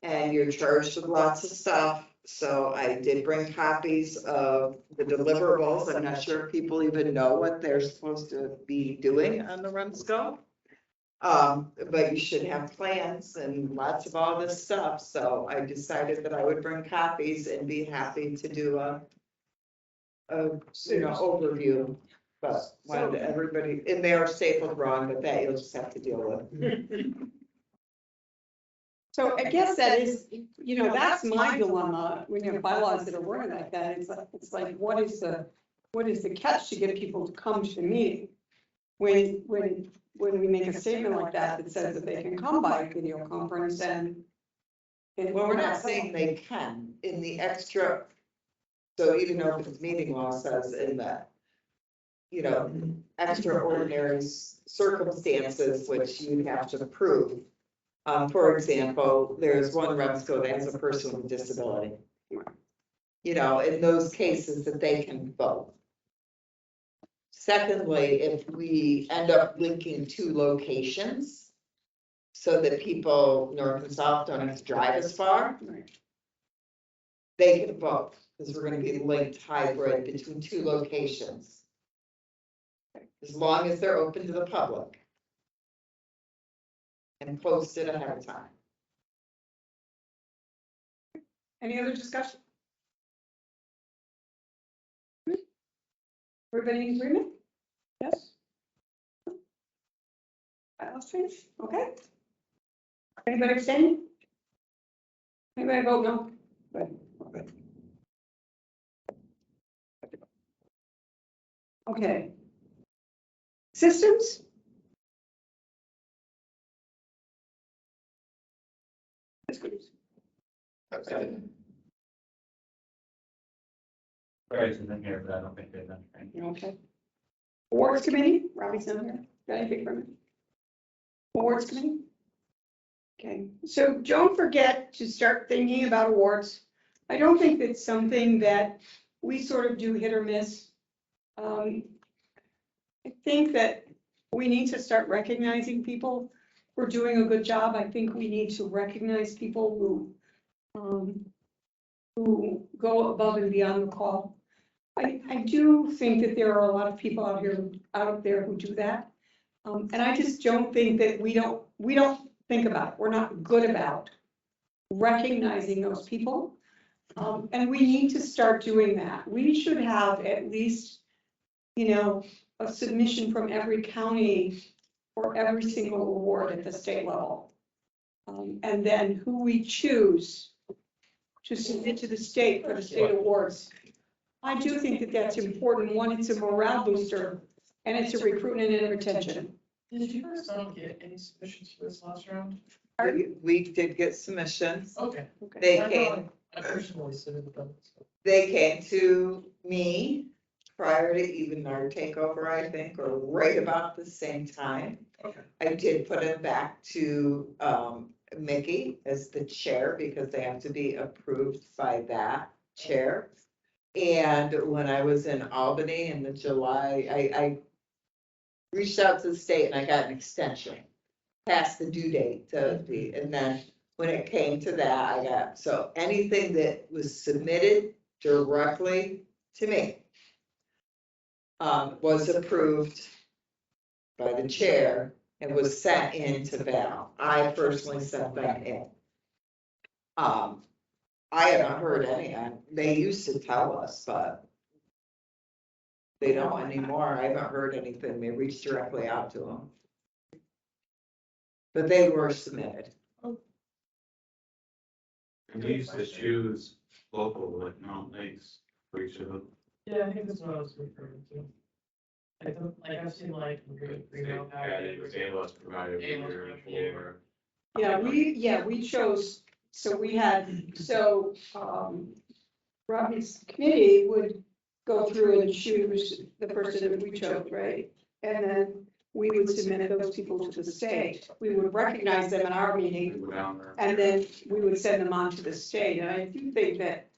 And you're charged with lots of stuff, so I did bring copies of the deliverables. I'm not sure if people even know what they're supposed to be doing on the REMSCO. But you should have plans and lots of all this stuff, so I decided that I would bring copies and be happy to do a overview. But wanted everybody, and they are stapled wrong, but that you'll just have to deal with. So I guess that is, that's my dilemma, when you have bylaws that are worded like that, it's like, what is the catch to get people to come to the meeting? When we make a statement like that says that they can come by video conference and. Well, we're not saying they can in the extra. So even though it's meeting law says in that, extraordinary circumstances which you have to prove. For example, there's one REMSCO that has a person with a disability. In those cases that they can vote. Secondly, if we end up linking two locations so that people north and south don't have to drive as far, they can vote, because we're gonna be linked hybrid between two locations. As long as they're open to the public. And posted ahead of time. Any other discussion? Everybody in agreement? Yes? Bylaws change, okay. Anybody abstain? Anybody vote no? Good, good. Okay. Systems? That's good. Bryce is in here, but I don't think they've done anything. Okay. Awards committee, Robbie's not here. Got anything from it? Awards committee? Okay, so don't forget to start thinking about awards. I don't think it's something that we sort of do hit or miss. I think that we need to start recognizing people who are doing a good job. I think we need to recognize people who go above and beyond the call. I do think that there are a lot of people out there who do that. And I just don't think that we don't think about it. We're not good about recognizing those people. And we need to start doing that. We should have at least, a submission from every county for every single award at the state level. And then who we choose to submit to the state for the state awards. I do think that that's important. One, it's a morale booster, and it's a recruitment and retention. Did you guys not get any submissions for this last round? We did get submissions. Okay. They I came, know I personally submitted them. So. they came to me prior to even our takeover, I think, or right about the same time. Okay. I did put it back to Mickey as the chair because they have to be approved by that chair. And when I was in Albany in the July, I reached out to the state and I got an extension past the due date to be, and then when it came to that, I got, so anything that was submitted directly to me was approved by the chair and was sent in to Val. I personally sent them in. I haven't heard any, they used to tell us, but they don't anymore. I haven't heard anything. They reached directly out to them. But they were submitted. And we used to choose local, like Mount Lakes, for each of them. Yeah, I think that's what I was referring to. I don't, I've seen Greenville. It was ALS provided for. We chose, Robbie's committee would go through and choose the person that we chose, right? And then we would submit those people to the state. We would recognize them in our meeting, and then we would send them on to the state. And I do think that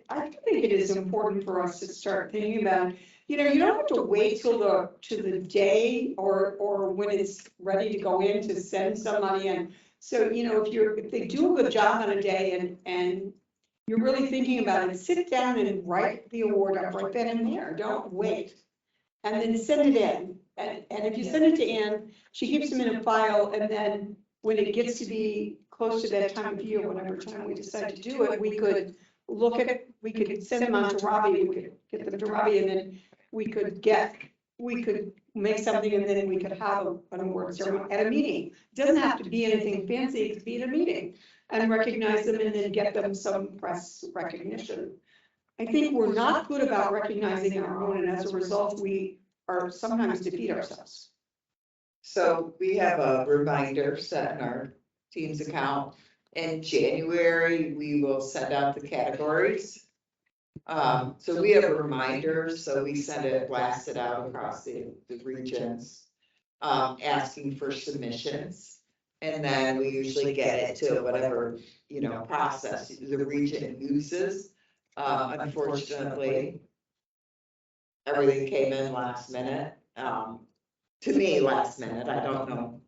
I think it is important for us to start thinking about, you don't have to wait till the day or when it's ready to go in to send somebody in. So, if they do a good job on a day and you're really thinking about it, sit down and write the award up right then and there. Don't wait. And then send it in. And if you send it to Ann, she keeps them in a file, and then when it gets to be close to that time of year, whatever time we decide to do it, we could send them on to Robbie, we could get them to Robbie, and then we could make something, and then we could have an award ceremony at a meeting. It doesn't have to be anything fancy, it could be at a meeting, and recognize them and then get them some press recognition. I think we're not good about recognizing our own, and as a result, we are sometimes defeat ourselves. So we have a reminder set in our Teams account. In January, we will send out the categories. So we have reminders, so we send it, blast it out across the regions, asking for submissions. And then we usually get it to whatever, process the region uses. Unfortunately, everything came in last minute, to me last minute, I don't know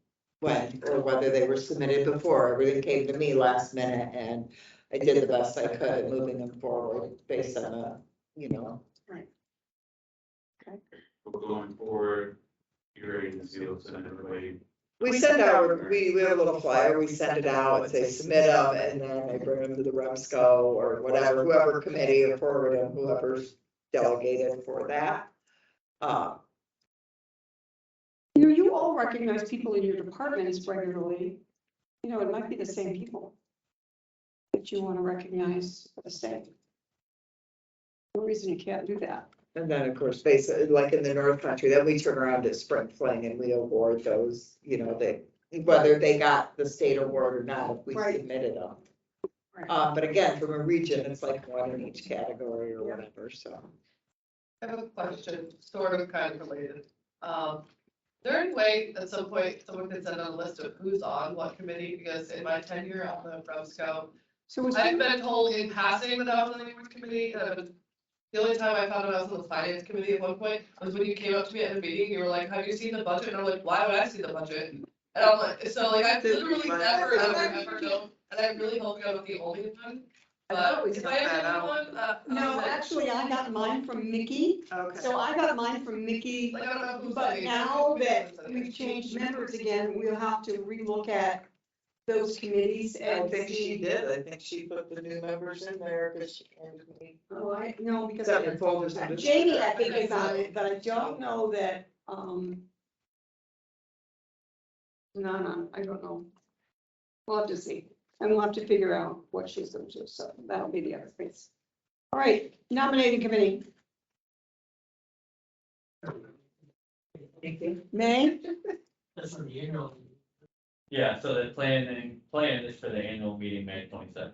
when or whether they were submitted before, everything came to me last minute, and I did the best I could at moving them forward based on But going forward, your agency will send everybody. we send out, we have a little flyer, we send it out and say submit them, and then I bring them to the REMSCO or whatever, whoever committee, or forward them, whoever's delegated for that. You all recognize people in your departments regularly. It might be the same people that you want to recognize for the state. No reason you can't do that. And then, of course, basically, like in the North Country, then we turn around at spring fling and we award those, whether they got the state award or not, if we Right. submitted them. Right. But again, from a region, it's like one in each category or whatever, so. I have a question, sort of kind of related. Is there any way at some point someone could send out a list of who's on what committee? Because in my tenure on the REMSCO, So it's I've been told in passing that I was on the Neighborhood Committee, and the only time I found out I was on the Finance Committee at one point was when you came up to me at a meeting, you were like, have you seen the budget? And I'm like, why would I see the budget? And I'm like, so like, I've literally never, ever known, and I really hope I'm not the only one. But if I am the one, No, actually, I got mine from Mickey. Okay. So I got mine from Mickey, like, I don't know who's. but now that we've changed members again, we'll have to relook at those committees I and think she see. did, I think she put the new members in there because she came to me. Oh, no, because Got your folders in. Jamie, I think, is on it, but I don't know that, no, I don't know. We'll have to see, and we'll have to figure out what she's going to do, so that'll be the other piece. All right, nominating committee. May? That's on the annual. Yeah, so the plan is for the annual meeting, May 22nd.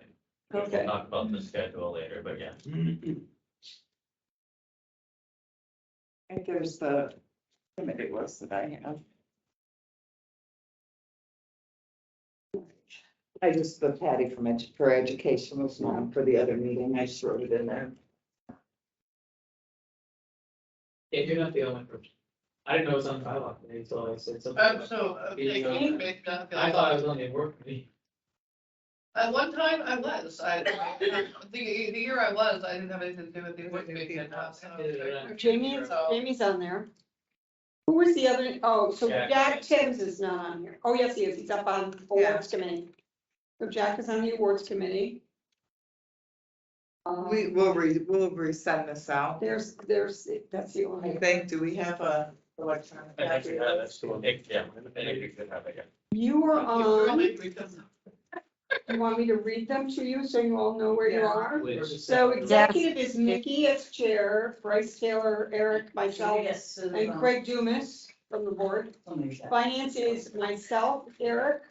Okay. We'll talk about the schedule later, but yeah. I think there's the committee list that I have. I just, the Patty for education was not for the other meeting, I just wrote it in there. Yeah, you're not the only person. I didn't know it was on the bylaw committee until I said something. about being on- I thought I was on the work committee. At one time I was, the year I was, I didn't have anything to do with the work committee and now, so. Jamie's on there. Who was the other, so Jack. Jack Timms is not on here. Oh, yes, he is, he's up on awards committee. So Jack is on the awards committee. We'll resend this out. There's, that's the I only. think, do we have a electronic? I think copy you of have this? it. Yeah, I think you should have it, yeah. You were on, you You want me to read them to you so you all know where you Yeah. are? Please. So executive is Mickey as chair, Bryce Taylor, Eric, myself, Yes. and Craig Dumas from the board. Finance is myself, Eric,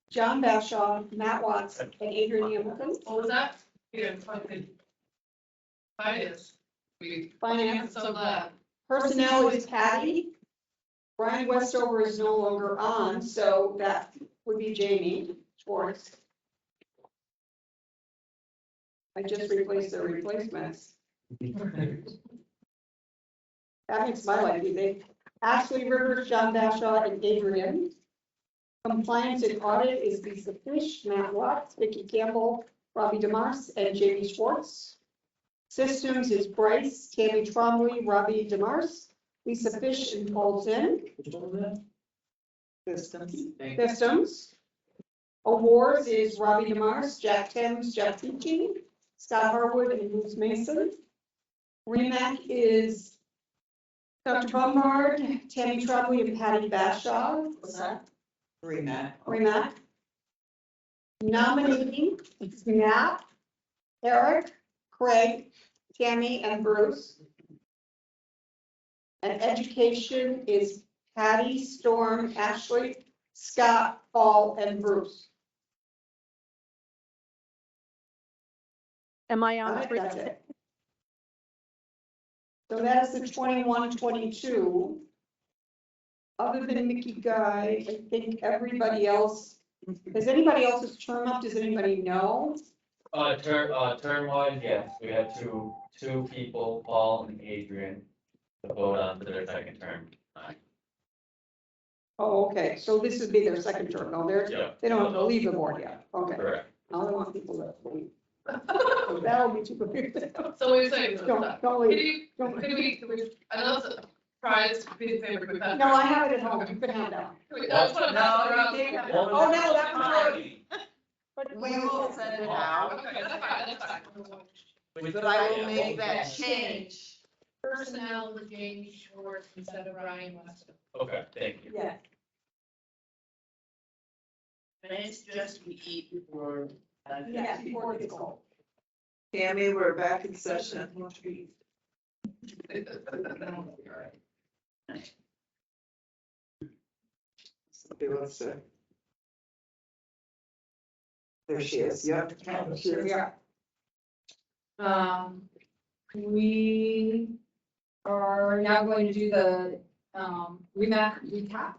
John Bashaw, Matt Watts, and Adrian Hamilton. What was that? Yeah, fucking. Finance. Finance. So glad. Personnel is Patty. Brian Westover is no longer on, so that would be Jamie Schwartz. I just replaced their replacements. That makes my life easy. Ashley Rivers, John Bashaw, and Adrian. Compliance and audit is Lisa Fish, Matt Watts, Vicki Campbell, Robbie DeMars, and Jamie Schwartz. Systems is Bryce, Tammy Trombley, Robbie DeMars, Lisa Fish, and Paul Zinn. Which one was that? Systems. Thank you. Systems. Awards is Robbie DeMars, Jack Timms, Jeff Teaching, Scott Harwood, and Bruce Mason. REMAC is Dr. Bombard, Tammy Trombley, and Patty Bashaw. What's that? REMAC. Nominating is Matt, Eric, Craig, Tammy, and Bruce. And education is Patty, Storm, Ashley, Scott, Paul, and Bruce. Am I All on right, three? that's it. So that's the 21-22. Other than Mickey Guy, I think everybody else, is anybody else's term up? Does anybody know? Term wise, yes, we had two people, Paul and Adrian, to vote on their second term. Oh, okay, so this would be their second term, no, Yeah. they don't have to leave the board yet, okay. Correct. Now I want people to leave. So that'll be too confusing. So we're saying, Don't can leave. we, I know it's a prize to be the favorite. We've had- No, I have it at home, you can have that. Can we- I just wanna pass it around. No, you can't have it. Oh, no, that's fine. We will send it out, Okay, that's fine, that's fine. but I will make that change. Personnel with Jamie Schwartz instead of Brian Weston. Okay, thank you. Yeah. And it's just we eat before. Yeah, before it gets cold. Tammy, we're back in session. Somebody wants to. There she is, yep. Here we are. We are now going to do the, REMAC recap.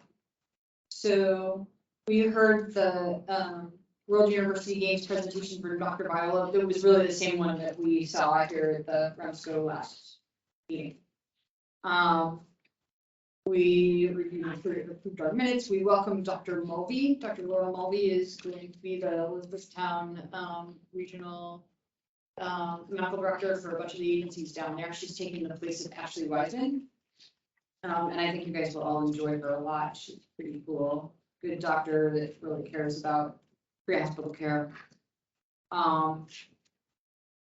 So we heard the, World University Games presentation for Dr. Viola. It was really the same one that we saw here at the REMSCO last meeting. We approved our minutes. We welcomed Dr. Mulvey. Dr. Laura Mulvey is going to be the Elizabethtown Regional Medical Director for a bunch of the agencies down there. She's taking the place of Ashley Wiseman. And I think you guys will all enjoy her a lot. She's pretty cool. Good doctor that really cares about pre-hospital care. And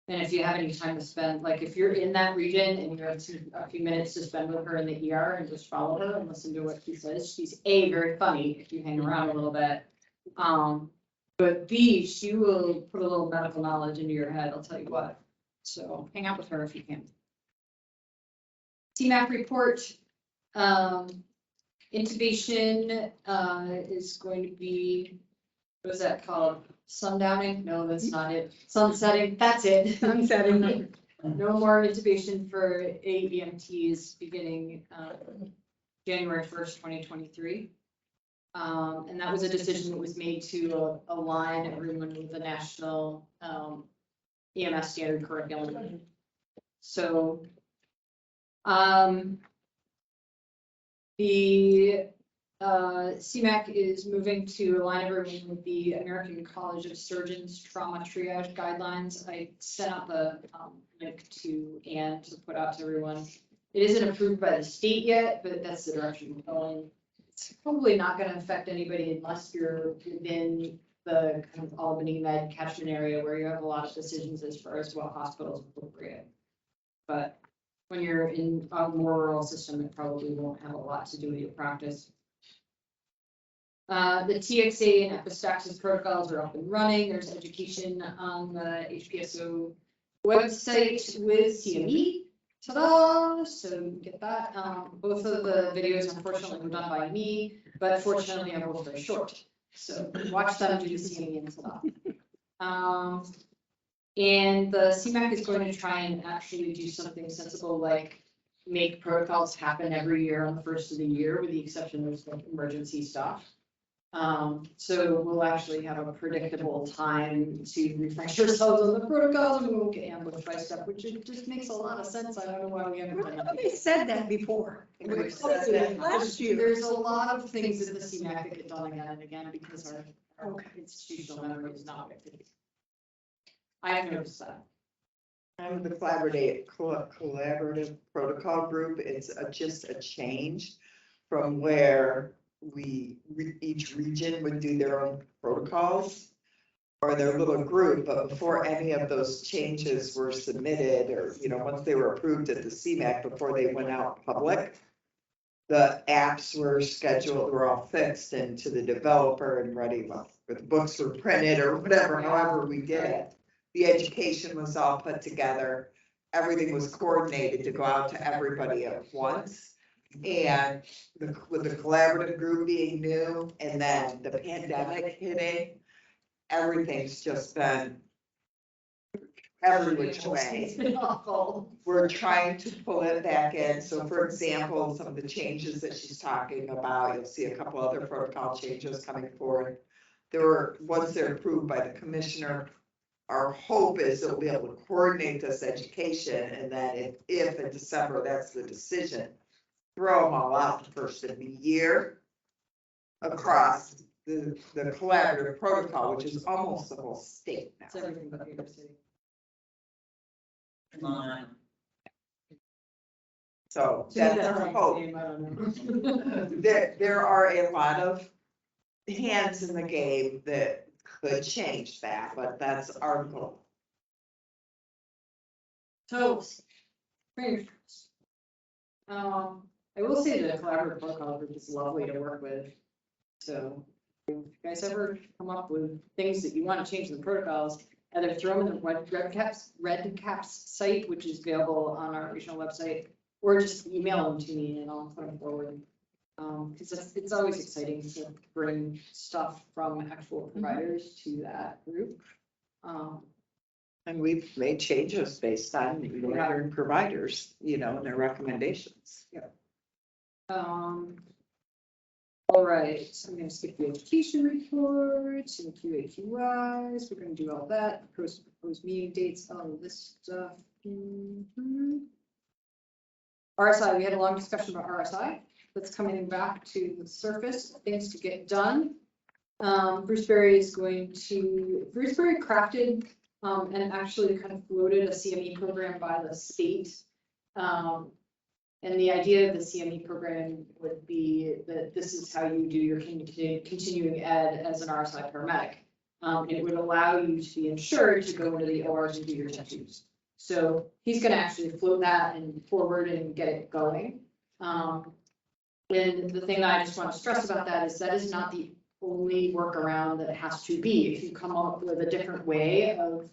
if you have any time to spend, like if you're in that region and you have a few minutes to spend with her in the ER and just follow her and listen to what she says, she's very funny if you hang around a little bit. But B, she will put a little medical knowledge into your head, I'll tell you what. So hang out with her if you can. TMAC report, intubation is going to be, what is that called? Sundowning? No, that's not it. Sunsetting, that's it. Sunsetting. No more intubation for 8 EMTs beginning January 1st, 2023. And that was a decision that was made to align everyone with the national EMS standard curriculum. So the CMAC is moving to align everyone with the American College of Surgeons trauma triage guidelines. I sent out the link to Anne to put out to everyone. It isn't approved by the state yet, but that's the direction we're going. It's probably not going to affect anybody unless you're within the kind of Albany Med catchment area where you have a lot of decisions as far as what hospitals appropriate. But when you're in a more rural system, it probably won't have a lot to do with your practice. The TXA and epistaxis protocols are up and running. There's education on the HPSO website with CME. Ta-da! So you can get that. Both of the videos, unfortunately, were done by me, but fortunately, I'm both very short. So watch them do the CME and ta-da. And the CMAC is going to try and actually do something sensible, like make protocols happen every year on the first of the year, with the exception of like emergency stuff. So we'll actually have a predictable time to refresh ourselves on the protocols and we won't get ambushed by stuff, which it just makes a lot of sense. I don't know why we haven't done that. They said that before. We said that last year. There's a lot of things at the CMAC that get done again and again because our institutional memory is not what it is. I have noticed that. I'm the collaborative protocol group. It's just a change from where each region would do their own protocols or their little group, but before any of those changes were submitted or, once they were approved at the CMAC before they went out public, the apps were scheduled, were all fixed into the developer and ready, or the books were printed or whatever, however we did it. The education was all put together. Everything was coordinated to go out to everybody at once. And with the collaborative group being new and then the pandemic hitting, everything's just been every which way. It's been awful. We're trying to pull it back in. So for example, some of the changes that she's talking about, you'll see a couple other protocol changes coming forward. Once they're approved by the commissioner, our hope is that we'll be able to coordinate this education, and then if in December that's the decision, throw them all out the first of the year across the collaborative protocol, which is almost the whole state It's now. everything but New York City. Come on. So To me, that's our like hope. the game, I don't know. There are a lot of hands in the game that could change that, but that's our goal. So, fingers crossed. I will say the collaborative protocol group is lovely to work with. So, if you guys ever come up with things that you want to change in the protocols, either throw them in the Red Caps site, which is available on our regional website, or just email them to me and I'll put them forward. Because it's always exciting to bring stuff from actual providers to that group. And we've made changes based on your providers, and their recommendations. All right, so I'm gonna skip the education reports and QAQIs. We're gonna do all that, proposed meeting dates, all of this stuff. RSI, we had a long discussion about RSI. That's coming back to the surface, things to get done. Bruce Berry crafted and actually kind of floated a CME program by the state. And the idea of the CME program would be that this is how you do your continuing ed as an RSI paramedic. And it would allow you to be insured to go into the ORs and do your tattoos. So he's gonna actually float that and forward and get it going. And the thing that I just want to stress about that is not the only workaround that it has to be. If you come up with a different way of,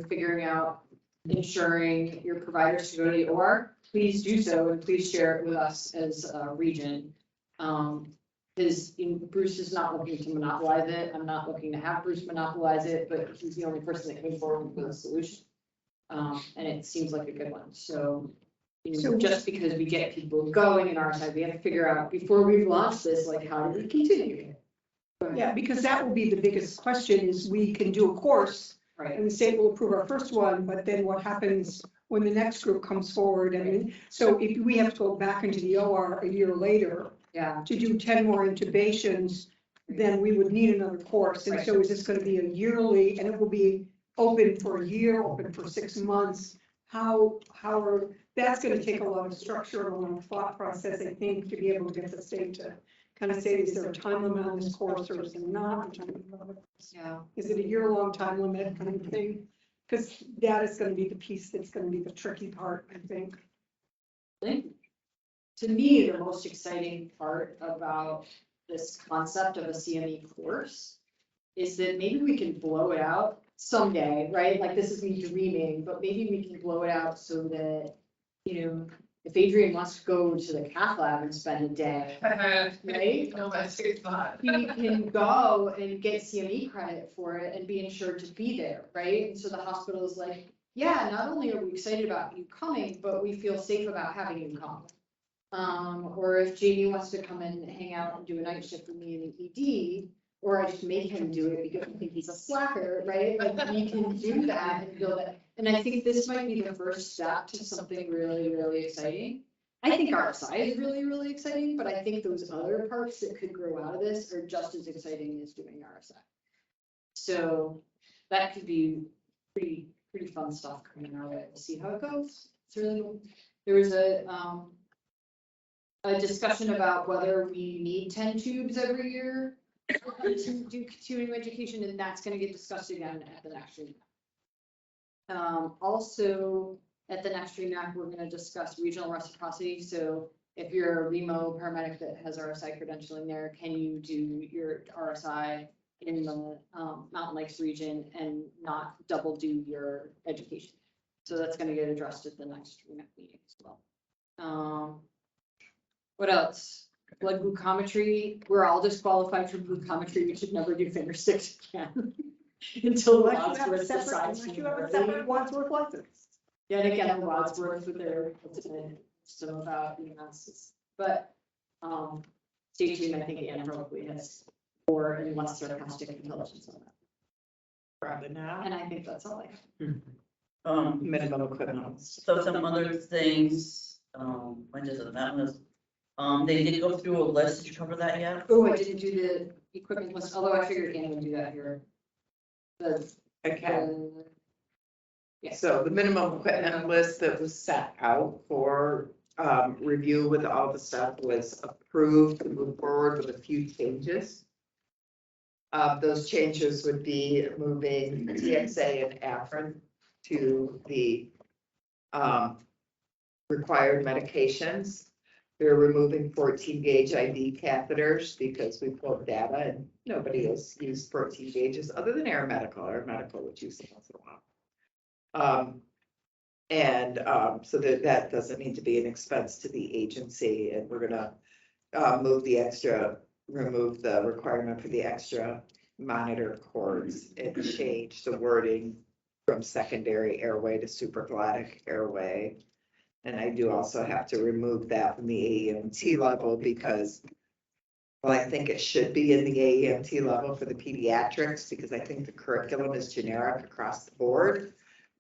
figuring out insuring your providers to go to the OR, please do so and please share it with us as a region. Because Bruce is not looking to monopolize it. I'm not looking to have Bruce monopolize it, but he's the only person that came forward with a solution. And it seems like a good one. So, just because we get people going in our side, we have to figure out before we've launched this, like, how do we continue? Yeah, because that will be the biggest question is we can do a course Right. and the state will approve our first one, but then what happens when the next group comes forward? And so if we have to go back into the OR a year later Yeah. to do 10 more intubations, then we would need another course. And so is this going to be a yearly, and it will be open for a year, open for 6 months? That's going to take a lot of structure and a lot of thought process, I think, to be able to get the state to kind of say, is there a time limit on this course or is there not a time limit? Yeah. Is it a year-long time limit kind of thing? Because that is going to be the piece that's going to be the tricky part, I think. To me, the most exciting part about this concept of a CME course is that maybe we can blow it out someday, right? Like, this is me dreaming, but maybe we can blow it out so that, if Adrian wants to go to the cath lab and spend a day, right? No, that's not. He can go and get CME credit for it and be insured to be there, right? And so the hospital is like, yeah, not only are we excited about you coming, but we feel safe about having you come. Or if Jamie wants to come and hang out and do a night shift with me in the ED, or I just make him do it because I think he's a slacker, right? Like, we can do that and build it. And I think this might be the first step to something really, really exciting. I think RSI is really, really exciting, but I think those other parts that could grow out of this are just as exciting as doing RSI. So that could be pretty fun stuff coming our way. We'll see how it goes. It's really cool. There was a discussion about whether we need 10 tubes every year to do continuing education, and that's going to get discussed again at the next REMAC. Also, at the next REMAC, we're going to discuss regional reciprocity. So if you're a REMO paramedic that has RSI credentialing there, can you do your RSI in the Mountain Lakes region and not double do your education? So that's going to get addressed at the next REMAC meeting as well. What else? Blood glucometry. We're all disqualified from glucometry. We should never do finger sticks again. Until the Unless you have a Wadsworth separate, decides. unless you have a separate Wadsworth license. Yet again, the Wadsworth with their ultimate system about EMS, but, stay tuned, I think Anne probably has more and less sarcastic intelligence on that, Probably not. and I think that's all I have. Minimum equipment. So some other things, when does it, that was, they did go through a list, did you cover that yet? Oh, I didn't do the equipment list, although I figured Anne would do that here. The, Okay, yes, so the minimum equipment list that was set out for review with all the stuff was approved to move forward with a few changes. Those changes would be moving TXA and Afrin to the required medications. We're removing 14 gauge IV catheters because we pulled data and nobody has used 14 gauges other than Aeromedical. Aeromedical would use them once in a while. So that doesn't need to be an expense to the agency, and we're gonna remove the requirement for the extra monitor cords and change the wording from secondary airway to supraglottic airway. And I do also have to remove that from the AEMT level because, well, I think it should be in the AEMT level for the pediatrics because I think the curriculum is generic across the board.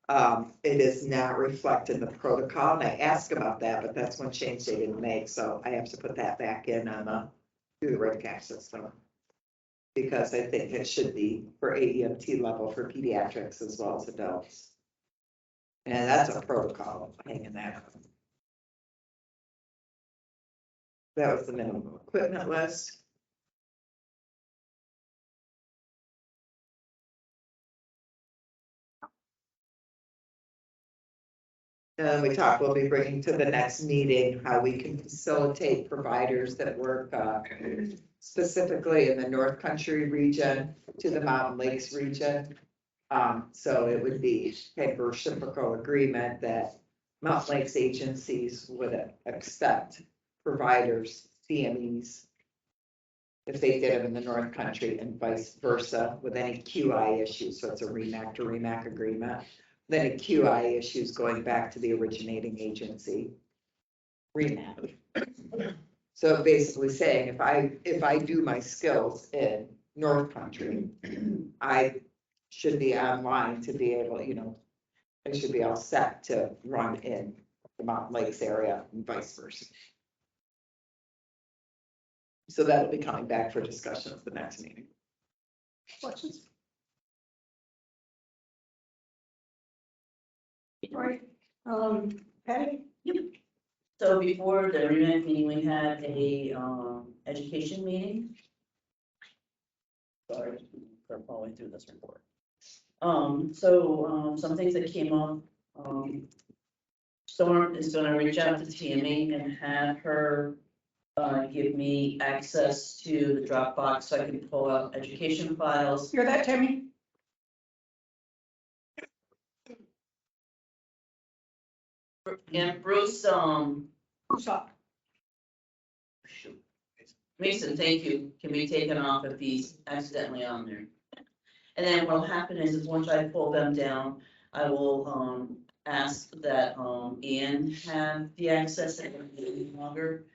It is not reflected in the protocol, and I asked about that, but that's one change they didn't make, so I have to put that back in on through the REMSCO system. Because I think it should be for AEMT level for pediatrics as well as adults. And that's a protocol hanging there. That was the minimum equipment list. And we'll be bringing to the next meeting how we can facilitate providers that work specifically in the North Country region to the Mountain Lakes region. So it would be kind of a reciprocal agreement that Mountain Lakes agencies would accept providers, CMEs, if they did them in the North Country and vice versa with any QI issues. So it's a REMAC to REMAC agreement. Then a QI issues going back to the originating agency. REMAC. So basically saying if I do my skills in North Country, I should be online to be able, I should be all set to run in the Mountain Lakes area and vice versa. So that'll be coming back for discussion at the next meeting. Questions? All right, Patty? So before the REMAC meeting, we had a, education meeting. Sorry, we're following through this report. Some things that came up, Storm is gonna reach out to TMA and have her give me access to the Dropbox so I can pull up education files. Hear that, Tammy? And Bruce, Who's up? Mason, thank you, can be taken off if he's accidentally on there. And then what'll happen is once I pull them down, I will, ask that, Ian have the access that will be longer.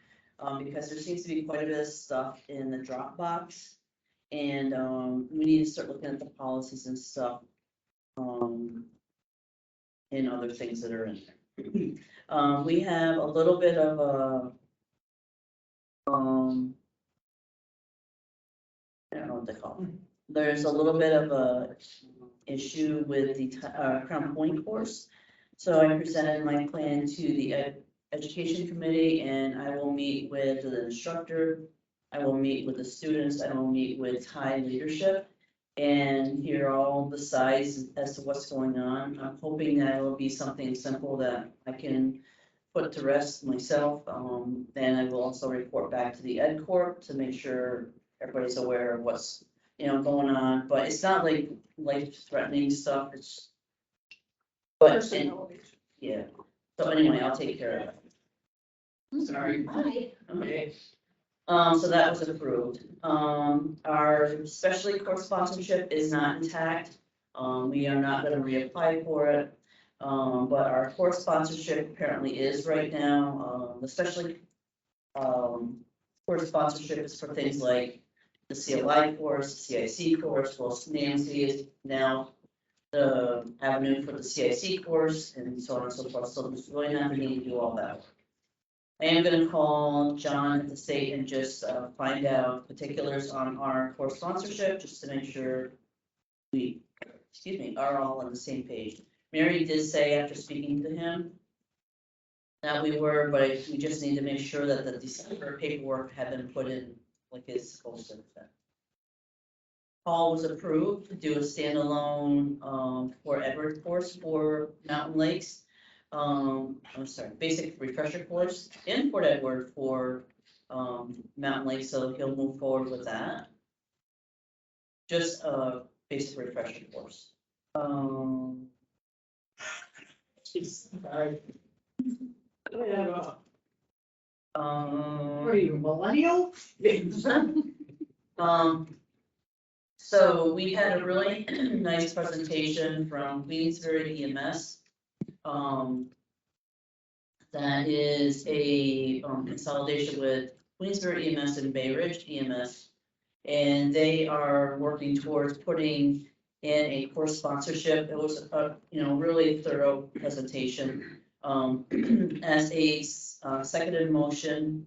Because there seems to be quite a bit of stuff in the Dropbox. And, we need to start looking at the policies and stuff. And other things that are in there. We have a little bit of a, I don't know what they call it. There's a little bit of a issue with the Crown Point course. So I presented my plan to the Education Committee, and I will meet with the instructor. I will meet with the students. I will meet with high leadership and hear all the sides as to what's going on. I'm hoping that it will be something simple that I can put to rest myself. Then I will also report back to the Ed Corp to make sure everybody's aware of what's, going on. But it's not like life-threatening stuff. It's, but, yeah. So anyway, I'll take care of it. Sorry. Hi. Okay. So that was approved. Our specialty course sponsorship is not intact. We are not gonna reapply for it. But our course sponsorship apparently is right now, especially, course sponsorship is for things like the CLI course, CIC course, well, Nancy is now the avenue for the CIC course, and so on and so forth, so there's really not need to do all that work. I am gonna call John at the state and just, find out particulars on our course sponsorship, just to make sure we, are all on the same page. Mary did say after speaking to him that we were, but we just need to make sure that the December paperwork had been put in like it's supposed to. Paul was approved to do a standalone, for Edward course for Mountain Lakes. I'm sorry, basic refresher course in Port Edward for, Mountain Lakes, so he'll move forward with that. Just a basic refresher course. Sorry. What are you, millennial? So we had a really nice presentation from Queensbury EMS. That is a consolidation with Queensbury EMS and Bay Ridge EMS. And they are working towards putting in a course sponsorship. It was a, really thorough presentation. As a seconded motion,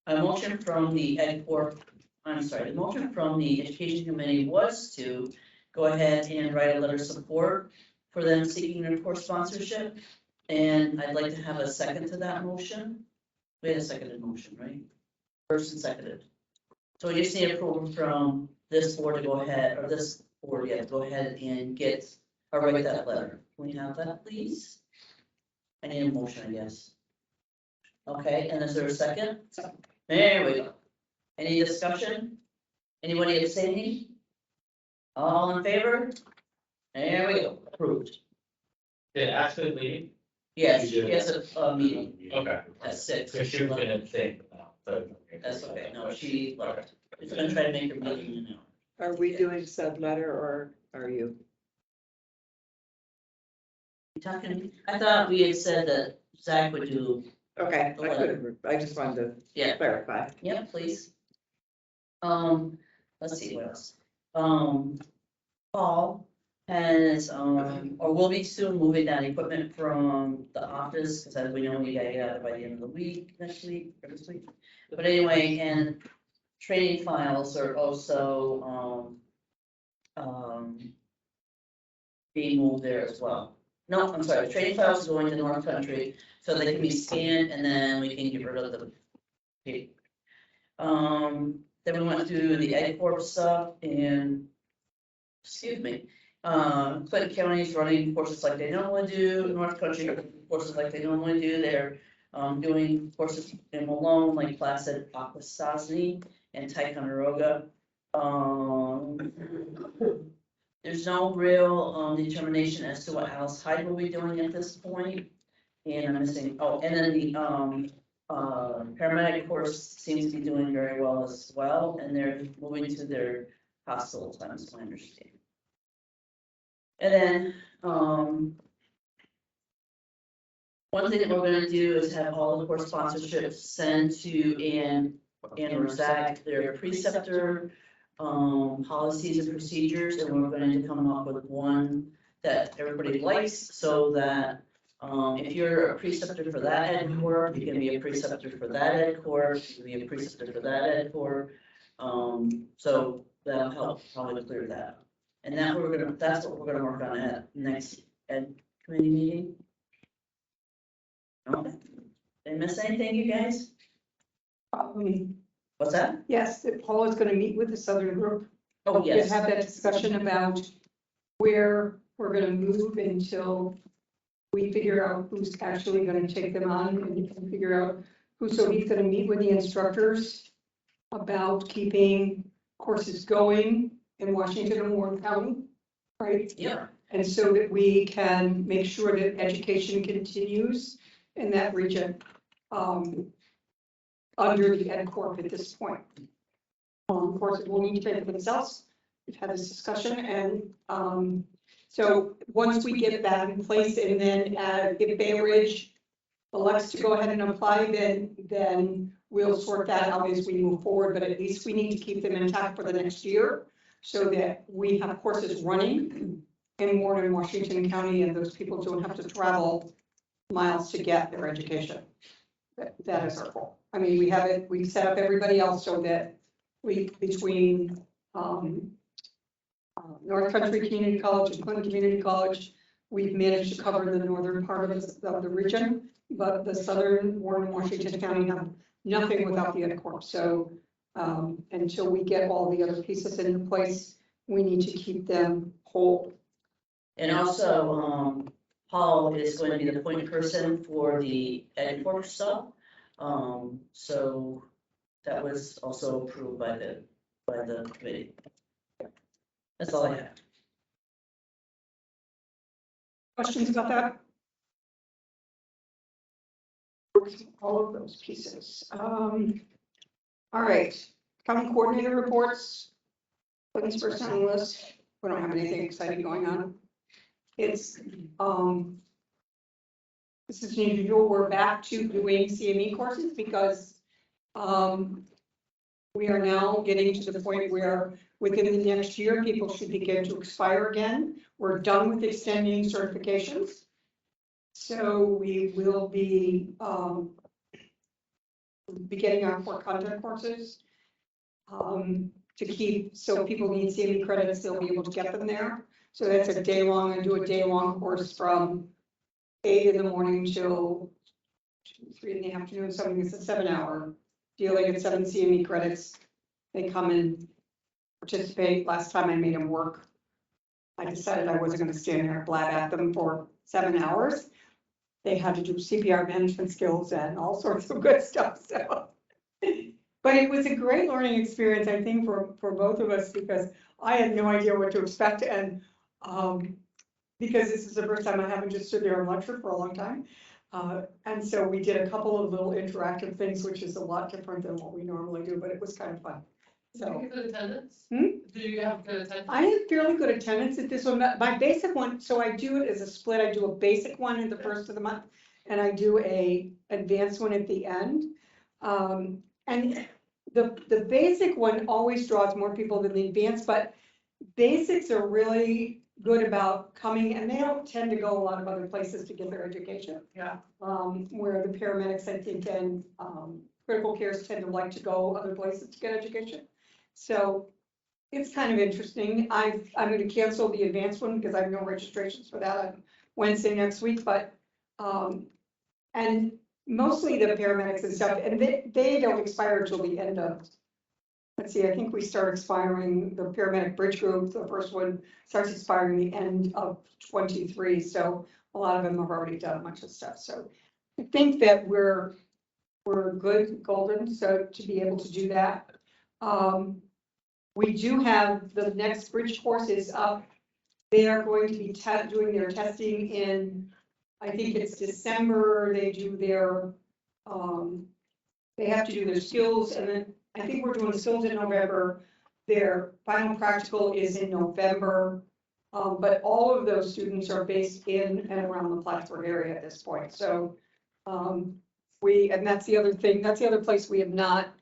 a motion from the Ed Corp, the motion from the Education Committee was to go ahead and write a letter of support for them seeking their course sponsorship. And I'd like to have a second to that motion. We had a seconded motion, right? First and seconded. So we just need approval from this board to go ahead, or this board, to go ahead and get, or write that letter. Can we have that, please? I need a motion, I guess. Okay, and is there a second? There we go. Any discussion? Anybody abstaining? All in favor? There we go, approved. Did Ashley leave? Yes, You did. he has a meeting Okay. at 6. Because she was gonna abstain now, so. That's okay, no, she left. She's gonna try to make her meeting in an hour. Are we doing said letter or are you? Talking, I thought we had said that Zach would do, Okay, I just wanted to yeah, clarify. yeah, please. Let's see what else. Paul has, or will be soon moving that equipment from the office, because as we know, we gotta get out by the end of the week, next week, or this week. But anyway, and training files are also, being moved there as well. No, I'm sorry, training files are going to North Country, so they can be scanned and then we can get rid of the paper. Then we went through the Ed Corp stuff and, Clinton County is running courses like they normally do, North Country courses like they normally do, they're doing courses in Malone, like Placid, Akwesasne, and Ticonderoga. There's no real determination as to what Alice Hyde will be doing at this point. And I'm missing, and then the paramedic course seems to be doing very well as well, and they're moving to their hospital times, my understanding. And then, one thing that we're gonna do is have all the course sponsorships sent to Ann or Zach, their preceptor, policies and procedures, and we're going to come up with one that everybody likes, so that if you're a preceptor for that ed corps, you can be a preceptor for that ed corps, you can be a preceptor for that ed corps. So that'll help probably clear that. And that's what we're gonna work on at next ed committee meeting. Okay. Did I miss anything, you guys? What's that? Yes, that Paul is gonna meet with the Southern group. Oh, To yes. have that discussion about where we're gonna move until we figure out who's actually gonna take them on and figure out who, so he's gonna meet with the instructors about keeping courses going in Washington and Warren County, right? Yeah. And so that we can make sure that education continues in that region. under the Ed Corp at this point. Of course, it will need to pay for themselves. We've had this discussion and, so once we get that in place and then, if Bay Ridge elects to go ahead and apply, then we'll sort that out as we move forward, but at least we need to keep them intact for the next year so that we have courses running in Warren and Washington County, and those people don't have to travel miles to get their education. That is our goal. I mean, we set up everybody else so that between, North Country Community College and Clinton Community College, we've managed to cover the northern part of the region, but the southern Warren and Washington County have nothing without the Ed Corp. So until we get all the other pieces into place, we need to keep them whole. And also, Paul is going to be the point person for the Ed Corp stuff. So that was also approved by the committee. That's all I have. Questions about that? All of those pieces. All right, county coordinator reports. Things first on the list. We don't have anything exciting going on. It's, this is unusual. We're back to doing CME courses because, we are now getting to the point where within the next year, people should begin to expire again. We're done with extending certifications. So we will be, getting our core content courses to keep, so people need CME credits, they'll be able to get them there. So that's a day long, I do a day long course from 8 in the morning till 3 in the afternoon, something that's a 7-hour deal. They get 7 CME credits. They come and participate. Last time I made them work, I decided I wasn't going to stand there and blab at them for 7 hours. They had to do CPR management skills and all sorts of good stuff. So, but it was a great learning experience, I think, for both of us, because I had no idea what to expect. And because this is the first time I haven't just stood there and lectured for a long time. And so we did a couple of little interactive things, which is a lot different than what we normally do, but it was kind of fun. Did you get good attendance? Hmm? Do you have good attendance? I had fairly good attendance at this one. My basic one, so I do it as a split. I do a basic one in the first of the month, and I do a advanced one at the end. And the basic one always draws more people than the advanced, but basics are really good about coming, and they don't tend to go a lot of other places to get their education. Yeah. Where the paramedics, I think, and critical cares tend to like to go other places to get education. So it's kind of interesting. I'm going to cancel the advanced one because I have no registrations for that on Wednesday next week, but, and mostly the paramedics and stuff, and they don't expire until the end of, let's see, I think we start expiring, the paramedic bridge group, the first one starts expiring the end of 23. So a lot of them have already done a bunch of stuff. So I think that we're good, golden, so to be able to do that. We do have the next bridge course is up. They are going to be doing their testing in, I think it's December. They do their, they have to do their skills, and then I think we're doing skills in November. Their final practical is in November. But all of those students are based in and around the Plattsburgh area at this point. So and that's the other thing, that's the other place we have not,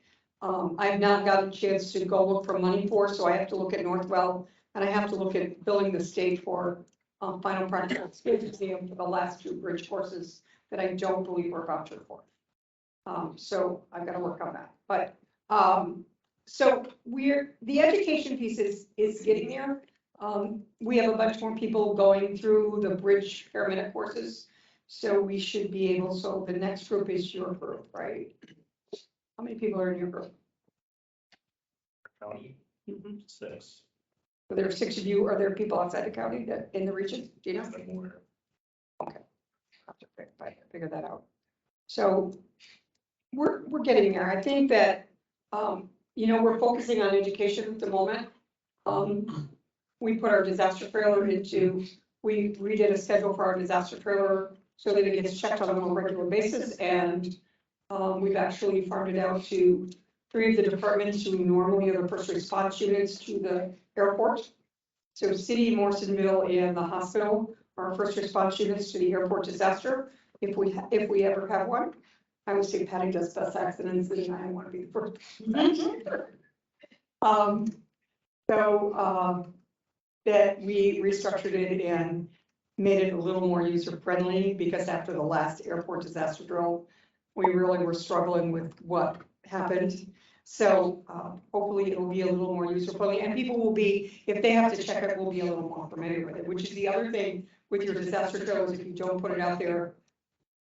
I have not gotten a chance to go look for money for, so I have to look at Northwell, and I have to look at billing the state for final practical skills exam for the last 2 bridge courses that I don't believe we're voucher for. So I've got to work on that. But so the education piece is getting there. We have a bunch more people going through the bridge paramedic courses. So we should be able, so the next group is your group, right? How many people are in your group? County, Mhm. 6. So there are 6 of you. Are there people outside the county that in the region? Do you know? Okay. Have to figure that out. So we're getting there. I think that, you know, we're focusing on education at the moment. We put our disaster trailer into, we redid a schedule for our disaster trailer so that it gets checked on a more regular basis, and We've actually farmed it out to 3 of the departments who normally are the first response units to the airport. So city, Morrisonville, and the hospital are first response units to the airport disaster, if we ever have one. I would say Patty does bus accidents, and I want to be the first. That we restructured it and made it a little more user-friendly, because after the last airport disaster drill, we really were struggling with what happened. So hopefully it'll be a little more user-friendly, and people will be, if they have to check it, will be a little more familiar with it, which is the other thing with your disaster drills. If you don't put it out there,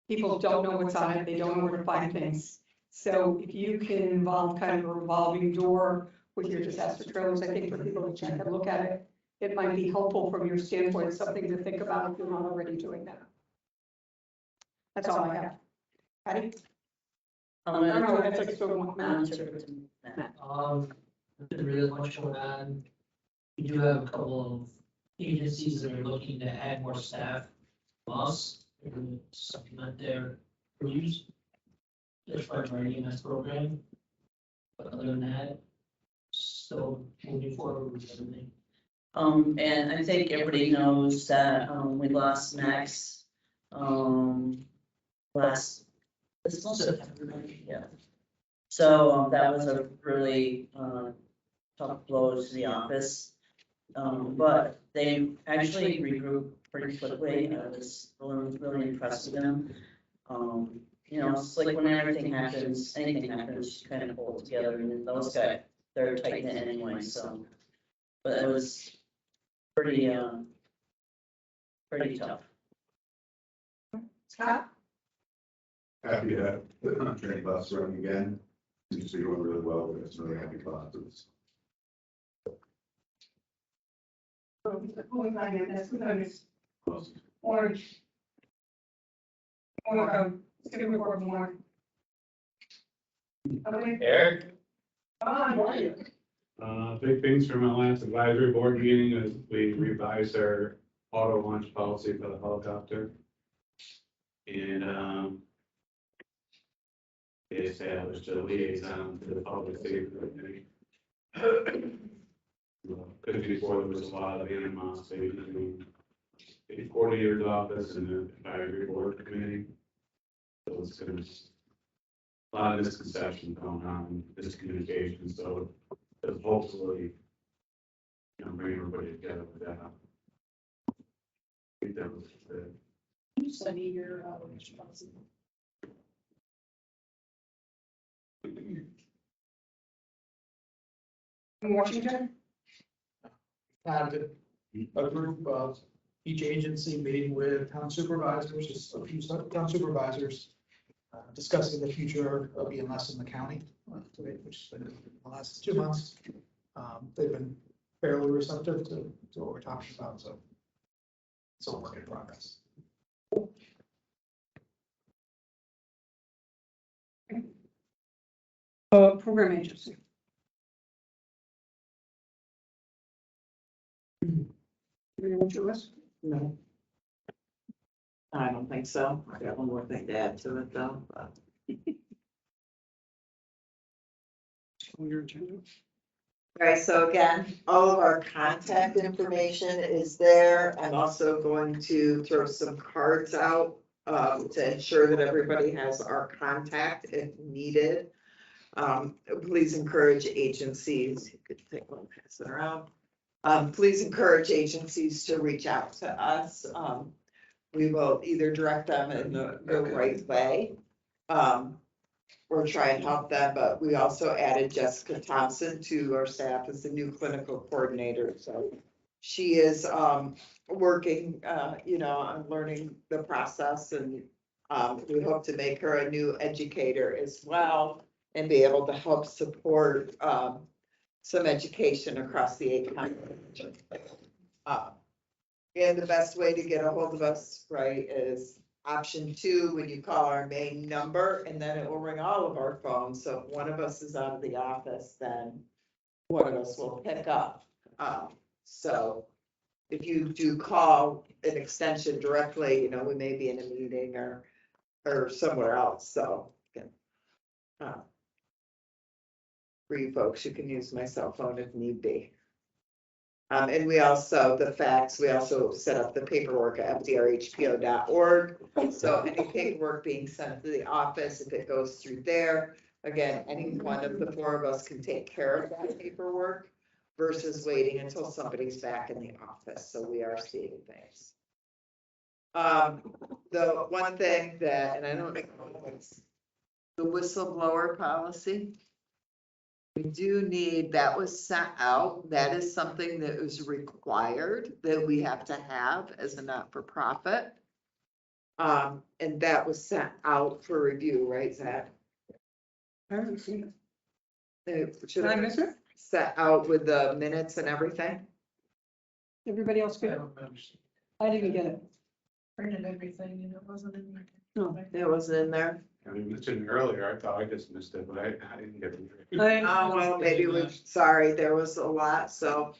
people don't know what's on it, they don't know where to find things. So if you can involve kind of a revolving door with your disaster drills, I think for people to check and look at it, it might be helpful from your standpoint, something to think about if you're not already doing that. That's all I have. Patty? I'm I don't know, gonna that's like so much. Madam Secretary. Nothing really much going on. We do have a couple of agencies that are looking to add more staff to us and supplement their crews. As part of our EMS program. But other than that, still moving forward with everything. And I think everybody knows that, we lost Max, this month, September, yeah. So, that was a really, tough blow to the office. But they actually regrouped pretty quickly. I was really impressed with them. You know, it's like when everything happens, anything happens, you kind of pull it together, and those guys, they're tight knit anyway, so. But it was pretty tough. Scott? Happy to have the train bus running again. Seems to be going really well, but it's really happy classes. Orange. Let's get a report more. Eric? Big things from our last advisory board meeting is we revised our auto launch policy for the helicopter. And they established a liaison to the public safety committee. Because before there was a lot of animosity between the coordinator's office and the advisory board committee. So it's gonna be a lot of misconceptions going on, miscommunication, so it'll hopefully, you know, bring everybody together with that. I think that was the Study your, response. In Washington? Had a group of each agency meeting with town supervisors, just a few town supervisors, discussing the future of EMS in the county, which has been the last 2 months. They've been fairly receptive to what we're talking about, so it's a work in progress. Program agency. Anyone to us? No. I don't think so. I got one more thing to add to it though, but. On your agenda. Right, so again, all of our contact information is there. I'm also going to throw some cards out to ensure that everybody has our contact if needed. Please encourage agencies, you could take one, pass it around. Please encourage agencies to reach out to us. We will either direct them in the right way. Or try and help them, but we also added Jessica Thompson to our staff as the new clinical coordinator, so. She is working, you know, on learning the process, and we hope to make her a new educator as well. And be able to help support some education across the 8 counties. And the best way to get a hold of us, right, is option 2, when you call our main number, and then it will ring all of our phones. So if one of us is out of the office, then one of us will pick up. So if you do call an extension directly, you know, we may be in a meeting or somewhere else, so. For you folks, you can use my cell phone if need be. And we also, the facts, we also set up the paperwork at fdrhpo.org. So any paperwork being sent to the office, if it goes through there, again, any one of the four of us can take care of that paperwork versus waiting until somebody's back in the office. So we are seeing things. The one thing that, and I don't know, it's the whistleblower policy. We do need, that was sent out, that is something that is required, that we have to have as a not-for-profit. And that was sent out for review, right, Zach? I haven't seen it. It should Did I have miss it? set out with the minutes and everything. Everybody else I good? don't remember. I didn't get it. Printed everything and it wasn't in there. No. It wasn't in there. I mentioned earlier, I thought I just missed it, but I didn't get it. Oh, well, maybe we, sorry, there was a lot, so.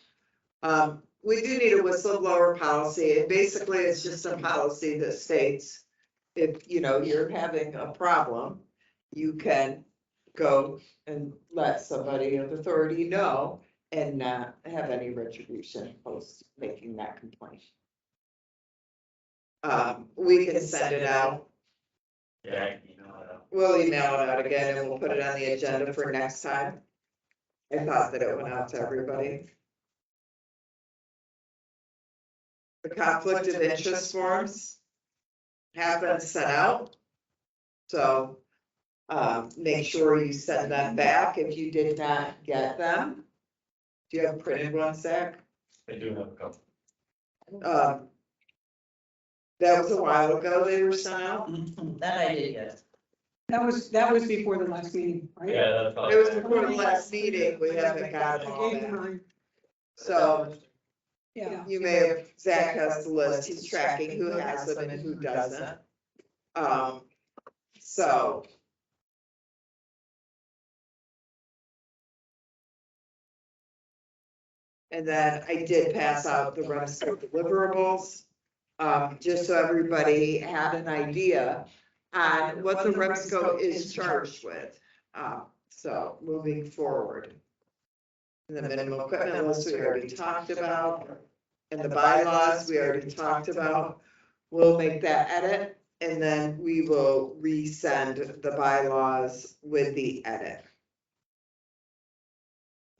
We do need a whistleblower policy, and basically it's just a policy that states, if, you know, you're having a problem, you can go and let somebody of authority know and not have any retribution post making that complaint. We can send it out. Yeah, I can email it out. We'll email it out again and we'll put it on the agenda for next time. I thought that it went out to everybody. The conflict of interest forms have been sent out. So, make sure you send them back if you did not get them. Do you have printed ones, Zach? I do have a couple. That was a while ago they were sent out. That I did get. That was before the last meeting, right? Yeah, that's all. It was before the last meeting, we haven't got them all back. So Yeah. you may have, Zach has the list, he's tracking who has them and who doesn't. So. And then I did pass out the REMSCO deliverables, just so everybody had an idea on what the REMSCO is charged with. So moving forward. And the minimum equipment list we already talked about, and the bylaws we already talked about. We'll make that edit, and then we will resend the bylaws with the edit.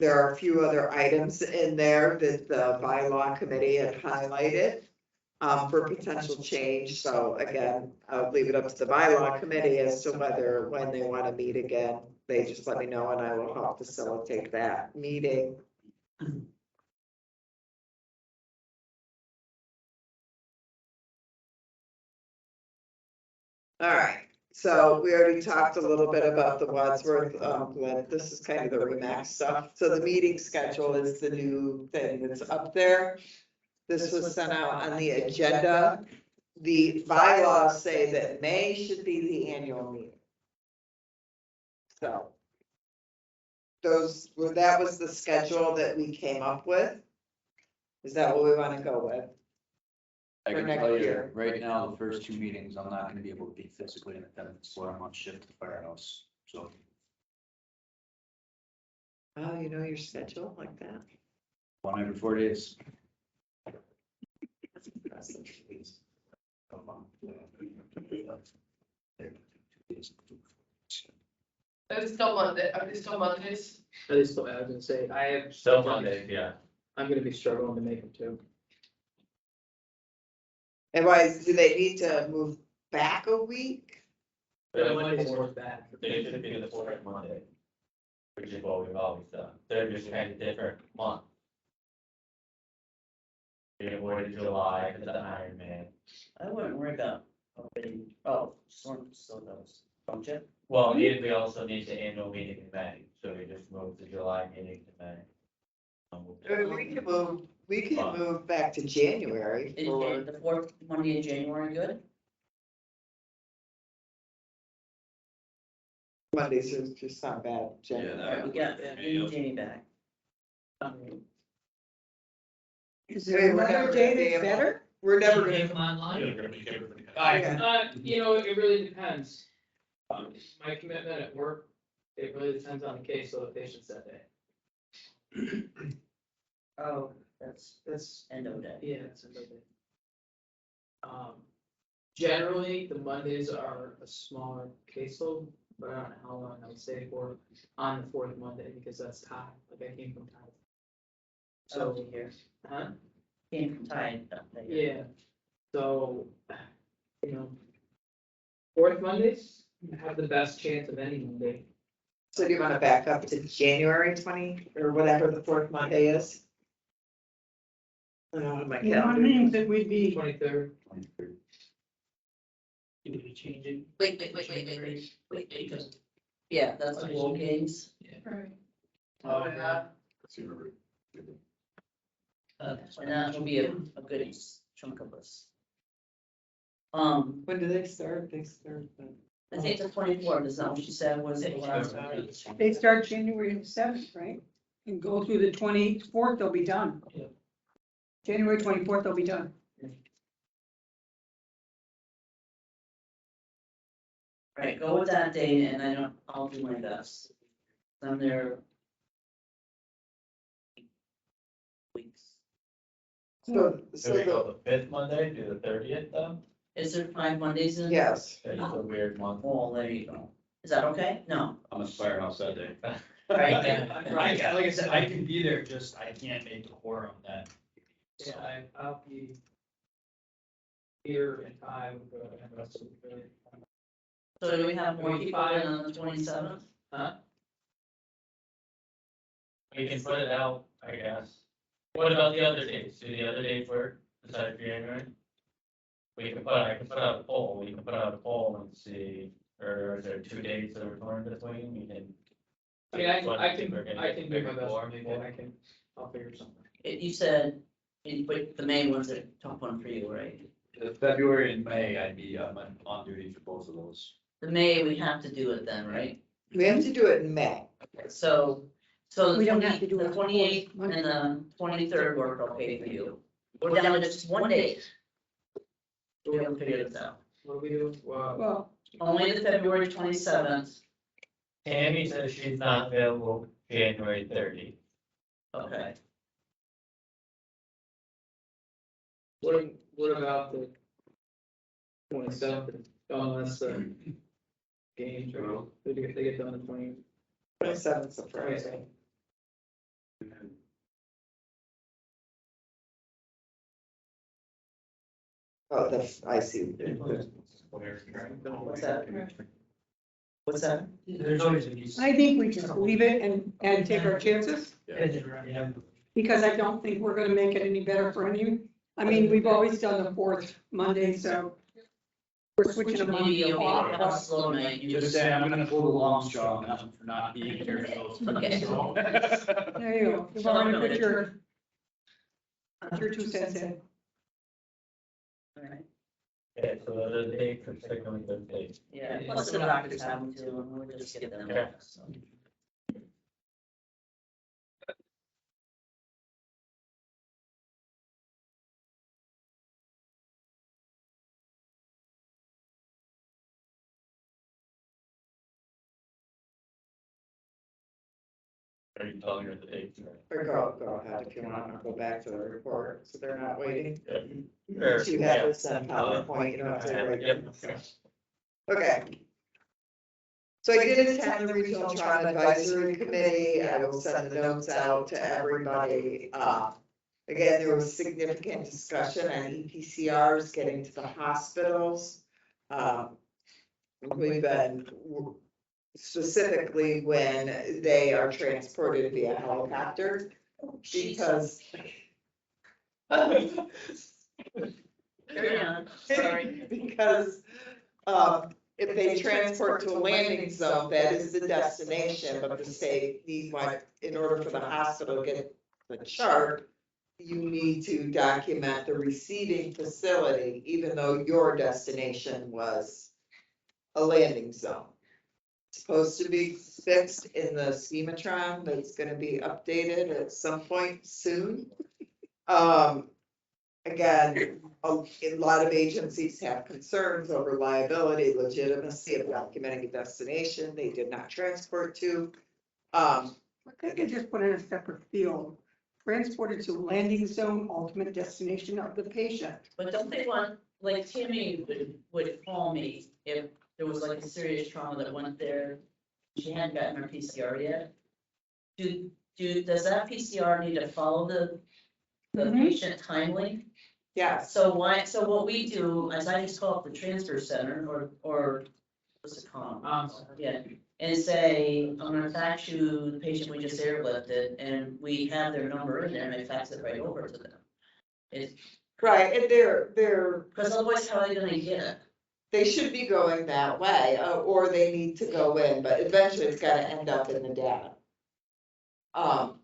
There are a few other items in there that the bylaw committee had highlighted for potential change. So again, I'll leave it up to the bylaw committee as to whether, when they want to meet again, they just let me know and I will help facilitate that meeting. All right, so we already talked a little bit about the Wadsworth, this is kind of the RE/MAX stuff. So the meeting schedule is the new thing that's up there. This was sent out on the agenda. The bylaws say that May should be the annual meeting. So that was the schedule that we came up with. Is that what we want to go with? I For can next tell you, year. right now, the first two meetings, I'm not gonna be able to be physically in attendance, so I'm on shift at the firehouse, so. Oh, you know your schedule like that? One every 4 days. Are they still Monday, are they still Mondays? At least, I was gonna say, I have. Still Monday, yeah. I'm gonna be struggling to make them too. And why, do they need to move back a week? But Monday's more bad. They should be the fourth Monday, which is what we've always done. They're just kind of different month. We avoided July because of Iron Man. I wouldn't worry about already, oh, storm still does, don't you? Well, we also need the annual meeting in May, so we just moved the July meeting to May. We can move back to January. Is for- the fourth Monday in January good? Mondays are just not bad, January. All right, we got Jamie back. Is there another day that's better? We're never Take gonna, them online. You know, it really depends. My commitment at work It really depends on the case of the patients that day. Oh, that's That's, end of day. yeah, it's another day. Generally, the Mondays are a smaller caseload, but I don't know how long I would stay for on the fourth Monday, because that's time, like I came from time. So So, here, huh? came from Tide. Yeah, so, you know, fourth Mondays have the best chance of any Monday. So do you wanna back up to January 20 or whatever the fourth Monday is? I don't have my One calendar. means that we'd be, 23rd. You would change it. Wait, because, yeah, that's the bowl games. Oh, yeah. And that will be a good chunk of us. When do they start? They start. I think the 24th is that what she said, was it last time? they start January 7th, right? And go through the 24th, they'll be done. Yeah. January 24th, they'll be done. Right, go with that date and I'll do my best. I'm there. Weeks. So So we go the fifth Monday, do the 30th then? Is there 5 Mondays in? yes, It's a weird month. Oh, there you go. Is that okay? No. I'm a firehouse that day. Right. Like I said, I can be there, just I can't make the quorum that. Yeah, I'll be here in time, and the rest of the day. So do we have more people in on the 27th? Huh? We can put it out, I guess. What about the other dates? Do the other dates work besides January? I can put out a poll, we can put out a poll and see, or is there 2 dates that we're torn between, we can. I mean, I What can, think we're gonna I get can do bigger my best quorum to make for? it, I'll figure something. You said, but the main one's a tough one for you, right? February and May, I'd be on duty for both of those. The May, we have to do it then, right? we have to do it in May. So the We don't have to do it 28th and the 23rd work okay for you. We're down to just one date. We haven't figured this out. What do we do? Well, Only the February 27th. Tammy says she's not available January 30th. Okay. What about the 27th? Oh, that's the games, right? They get done the 20th. 27th of Friday. Oh, I see. What's that? What's that? There's always a use. I think we just leave it and take our chances, Yeah. because I don't think we're gonna make it any better for any. I mean, we've always done the fourth Monday, so we're switching them on. Maybe you'll be able to have a off. slow night. You Just saying, I'm gonna pull the long straw on that one for not being here for those. Okay. So. There you go. You've already put your 2 cents in. All right. Okay, so those are the dates, we're signaling those dates. Yeah, plus the doctors have them too, and we'll just get them. Okay. So. Are you telling her the dates? Or go ahead if you want to go back to the report, so they're not waiting. Sure. You have this on PowerPoint, you don't have to write it. Okay. So I did attend the Regional Trauma Advisory Committee. I will send the notes out to everybody. Again, there was significant discussion on EPCRs getting to the hospitals. We've been specifically when they are transported via helicopter, because Carry on, sorry. because if they transport to a landing zone, that is the destination, but the state needs, like, in order for the hospital to get the chart, you need to document the receiving facility, even though your destination was a landing zone. Supposed to be fixed in the schematron that's gonna be updated at some point soon. again, a lot of agencies have concerns over liability, legitimacy of documenting a destination they did not transport to. They could just put in a separate field, transported to landing zone, ultimate destination of the patient. But don't they want, like Tammy would call me if there was like a serious trauma that went there, she hadn't gotten her PCR yet. Does that PCR need to follow the patient timely? Yes, So what we do is I just call up the transfer center or what's it called? Yeah, and say, I'm gonna fax you the patient we just airlifted, and we have their number in there, and I fax it right over to them. It's, right, and they're, because otherwise how are they gonna get it? they should be going that way, or they need to go in, but eventually it's gotta end up in the data.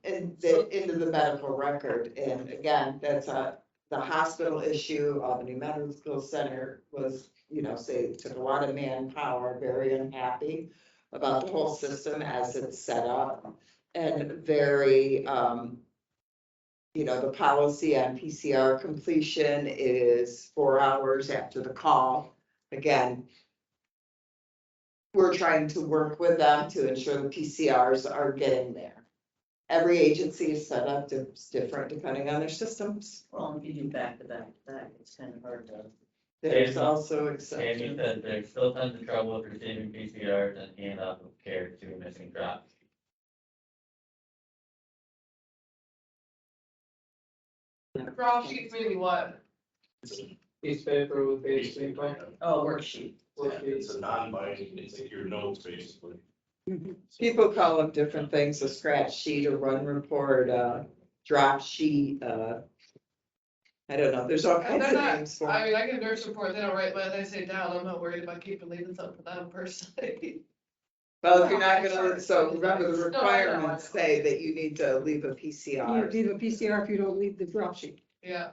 Into the medical record, and again, that's the hospital issue, Albany Medical Center was, say, took a lot of manpower, very unhappy about the whole system as it's set up, and very, the policy on PCR completion is 4 hours after the call. Again, we're trying to work with them to ensure the PCRs are getting there. Every agency is set up different depending on their systems. Well, if you do back to back to back, it's kind of hard to. There's Tammy- also Tammy exceptions. said there's still tons of trouble with receiving PCRs and handoff of care to missing drops. Raw sheets meaning what? Piece of paper with page info. Oh, worksheet. It's a non-binding, it's like your notes, basically. People call them different things, a scratch sheet, a run report, drop sheet, I don't know, there's all And kinds they're of not, names for I it. mean, I can nurse report, they don't write what they say down, I'm not worried about leaving something for them personally. Well, if you're not gonna, so No, remember the I know. requirements say that you need to leave a You PCR. do the PCR if you don't leave the drop sheet. Yeah.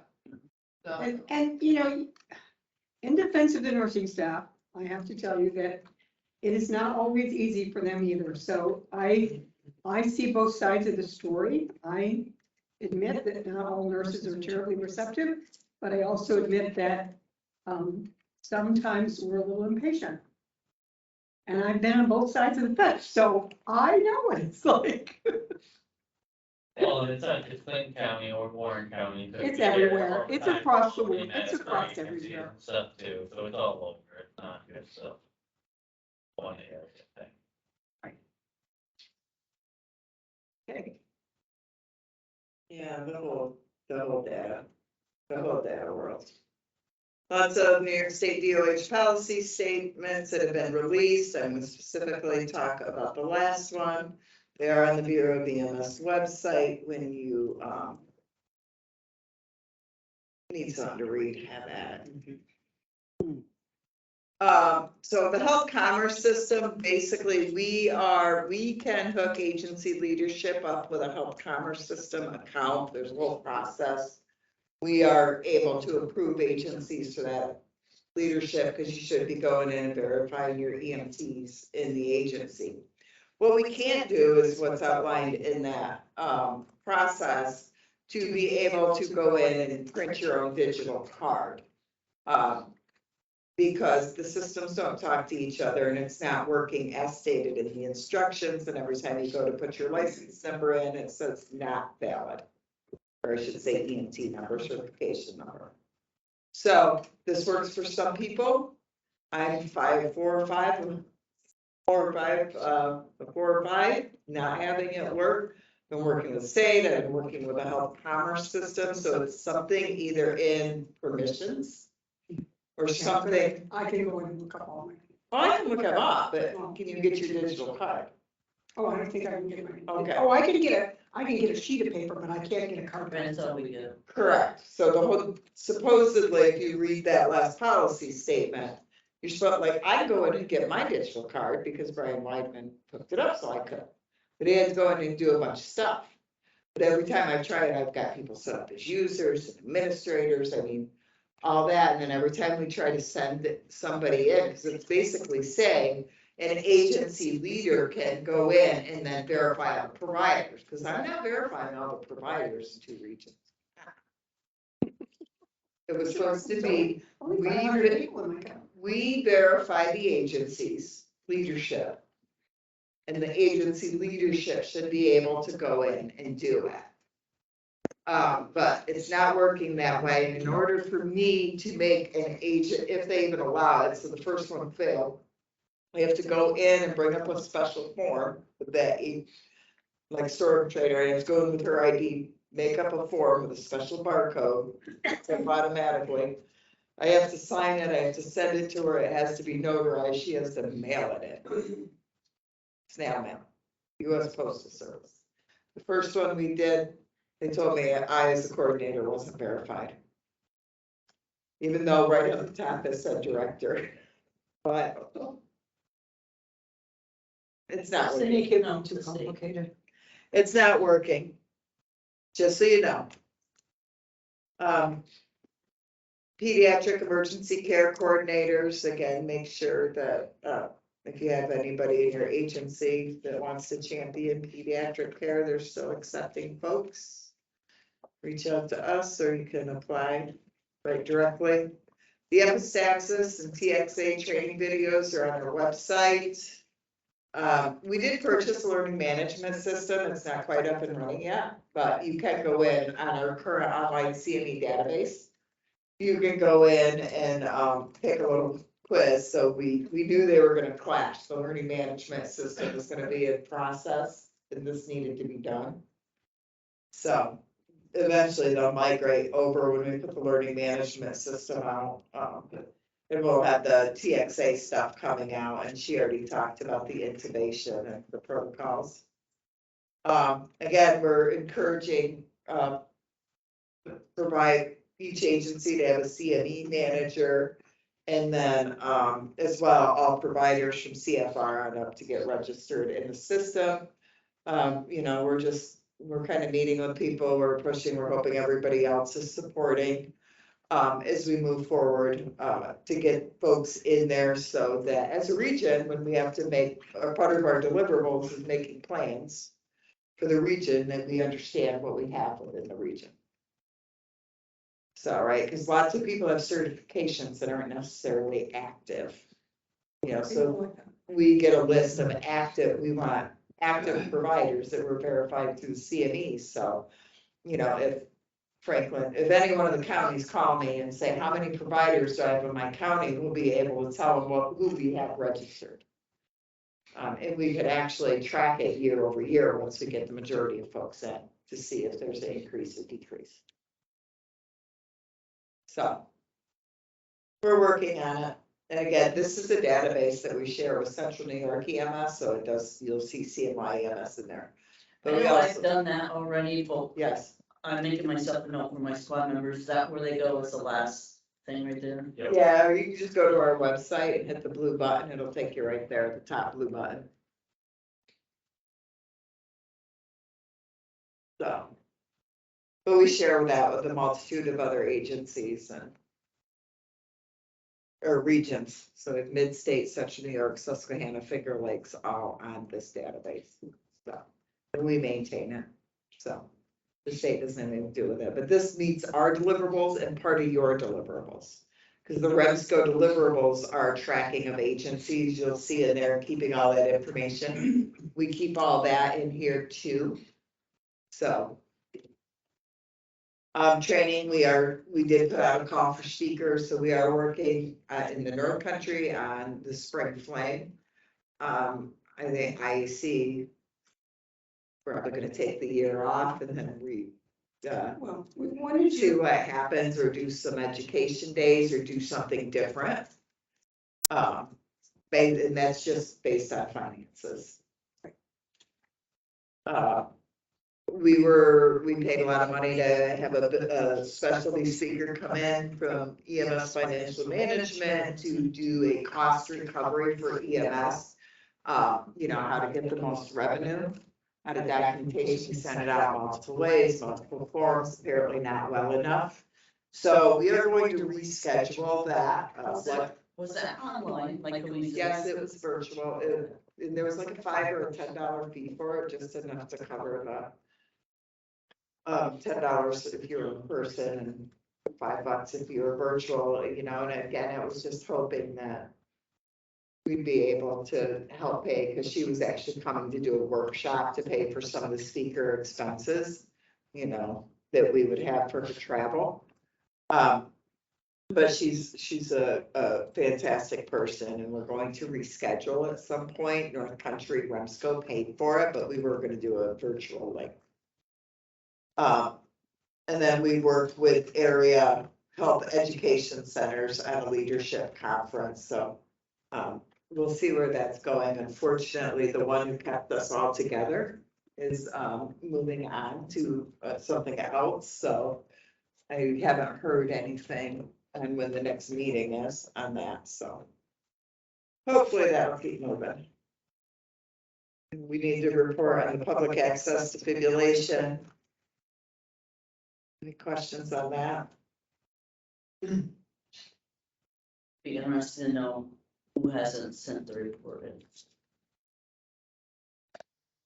No. And, in defense of the nursing staff, I have to tell you that it is not always easy for them either. So I see both sides of the story. I admit that not all nurses are terribly receptive, but I also admit that sometimes we're a little impatient. And I've been on both sides of the fence, so I know what it's like. Well, and it's not just Clinton County or Warren County. so It's we hear it everywhere. all the It's time, across the people world. being It's at across agencies everywhere. and Stuff too, so it's all over, it's not just one area thing. Okay. Yeah, the whole data world. Lots of New York State DOH policy statements that have been released. I'm gonna specifically talk about the last one. They are on the Bureau of EMS website. When you, need something to read, have at it. So the health commerce system, basically, we can hook agency leadership up with a health commerce system account. There's a whole process. We are able to approve agencies for that leadership because you should be going in and verifying your EMTs in the agency. What we can't do is what's outlined in that process to be able to go in and print your own digital card. Because the systems don't talk to each other and it's not working as stated in the instructions, and every time you go to put your license number in, it says not valid. Or I should say EMT number, certification number. So this works for some people. I'm 4 or 5, not having it work. Been working with the state, I've been working with the health commerce system, so it's something either in permissions or something. I can go and look up all my. Well, I can look them up, but can you get your digital card? Oh, I don't think I can get mine. Okay. Oh, I can get a sheet of paper, but I can't get a card. That's all we do. Correct. So the whole, supposedly, if you read that last policy statement, you're supposed, like, I go in and get my digital card because Brian Weidman hooked it up so I could. But he had to go in and do a bunch of stuff. But every time I try it, I've got people set up as users, administrators, I mean, all that. And then every time we try to send somebody in, because it's basically saying an agency leader can go in and then verify all the providers, because I'm not verifying all the providers in 2 regions. It was supposed to be, Only we 500 people in my county. we verify the agency's leadership. And the agency leadership should be able to go in and do it. But it's not working that way. And in order for me to make an agent, if they even allow it, so the first one failed, I have to go in and bring up a special form with that, like storm trader, I have to go in with her ID, make up a form with a special barcode, sent automatically. I have to sign it, I have to send it to her, it has to be notarized, she has to mail it in. Snail mail, US Postal Service. The first one we did, they told me I, as the coordinator, wasn't verified. Even though right on the top it said director, but it's not So working. make it not too complicated. It's not working, just so you know. Pediatric emergency care coordinators, again, make sure that, if you have anybody in your agency that wants to champion pediatric care, they're still accepting folks. Reach out to us, or you can apply right directly. The epistaxis and TXA training videos are on our website. We did purchase a learning management system. It's not quite up and running yet, but you can go in on our current online CME database. You can go in and take a little quiz. So we knew they were gonna clash. The learning management system was gonna be in process and this needed to be done. So eventually they'll migrate over when we put the learning management system out. And we'll have the TXA stuff coming out, and she already talked about the intubation and the protocols. Again, we're encouraging, provide each agency to have a CME manager. And then, as well, all providers from CFR on up to get registered in the system. You know, we're kind of meeting with people, we're pushing, we're hoping everybody else is supporting. As we move forward, to get folks in there so that as a region, when we have to make, part of our deliverables is making plans for the region, that we understand what we have within the region. So, right, because lots of people have certifications that aren't necessarily active. You know, so we get a list of active, we want active providers that were verified through the CME, so, you know, if Franklin, if any one of the counties call me and say, how many providers do I have in my county, we'll be able to tell them who we have registered. And we could actually track it year over year once we get the majority of folks in to see if there's an increase or decrease. So we're working on it. And again, this is a database that we share with Central New York EMS, so it does, you'll see CNY EMS in there. I But we know I've also, done that already, but yes. I'm making myself a note for my squad members. Is that where they go? Is the last thing right there? Yep. Yeah, or you can just go to our website and hit the blue button, it'll take you right there, the top blue button. So. But we share that with a multitude of other agencies and. Or regions, so we have Mid-State, Central New York, Susquehanna, Finger Lakes, all on this database. So, and we maintain it, so. The state doesn't have anything to do with it, but this meets our deliverables and part of your deliverables. Because the REMSCO deliverables are tracking of agencies, you'll see in there, keeping all that information. We keep all that in here too. So. Training, we did put out a call for speakers, so we are working in the North Country on the Spring Flame. I think IEC probably gonna take the year off and then we wanted see what happens, or do some education days, or do something different. And that's just based on finances. We paid a lot of money to have a specialty speaker come in from EMS Financial Management to do a cost recovery for EMS. You know, how to get the most revenue out of documentation, send it out multiple ways, multiple forms, apparently not well enough. So we are going to reschedule that. Was that online? Like, could we? Yes, it was virtual. And there was like a $5 or $10 fee for it, just enough to cover the $10 if you're in person, and $5 if you were virtual, you know, and again, it was just hoping that we'd be able to help pay, because she was actually coming to do a workshop to pay for some of the speaker expenses, you know, that we would have for her travel. But she's a fantastic person, and we're going to reschedule at some point. North Country REMSCO paid for it, but we were gonna do a virtual link. And then we worked with area health education centers at a leadership conference, so we'll see where that's going. Unfortunately, the one who kept us all together is moving on to something else, so I haven't heard anything on when the next meeting is on that, so hopefully that'll keep moving. We need to report on the public access defibrillation. Any questions on that? Be interested to know who hasn't sent the report in.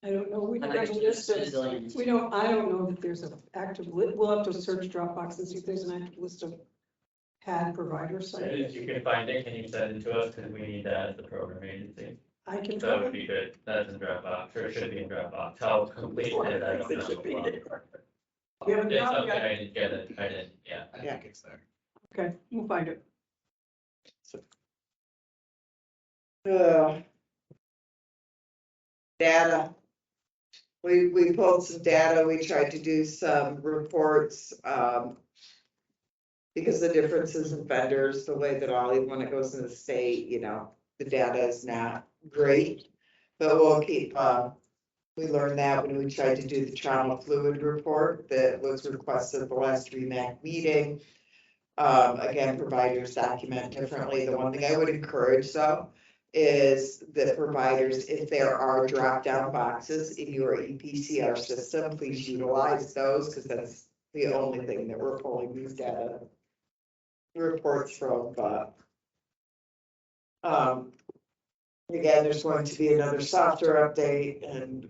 I don't know, we I don't have a think list there's of, zillions. I don't know that there's an active, we'll have to search Dropbox and see if there's an active list of pad providers. So if you can find it, can you send it to us, because we need that as the program agency? I can. That would be good, that's in Dropbox, or it should be in Dropbox, how complete it is, I don't It should be. know. You haven't It's got okay, it? I didn't get it, I didn't, yeah. I think it's there. Okay, we'll find it. Data. We pulled some data, we tried to do some reports, because the differences in vendors, the way that Ollie, when it goes in the state, you know, the data is not great. But we'll keep, we learned that when we tried to do the trauma fluid report that was requested at the last REMAC meeting. Again, providers document differently. The one thing I would encourage though is that providers, if there are drop-down boxes in your EPCR system, please utilize those, because that's the only thing that we're pulling these data reports from, but again, there's going to be another software update, and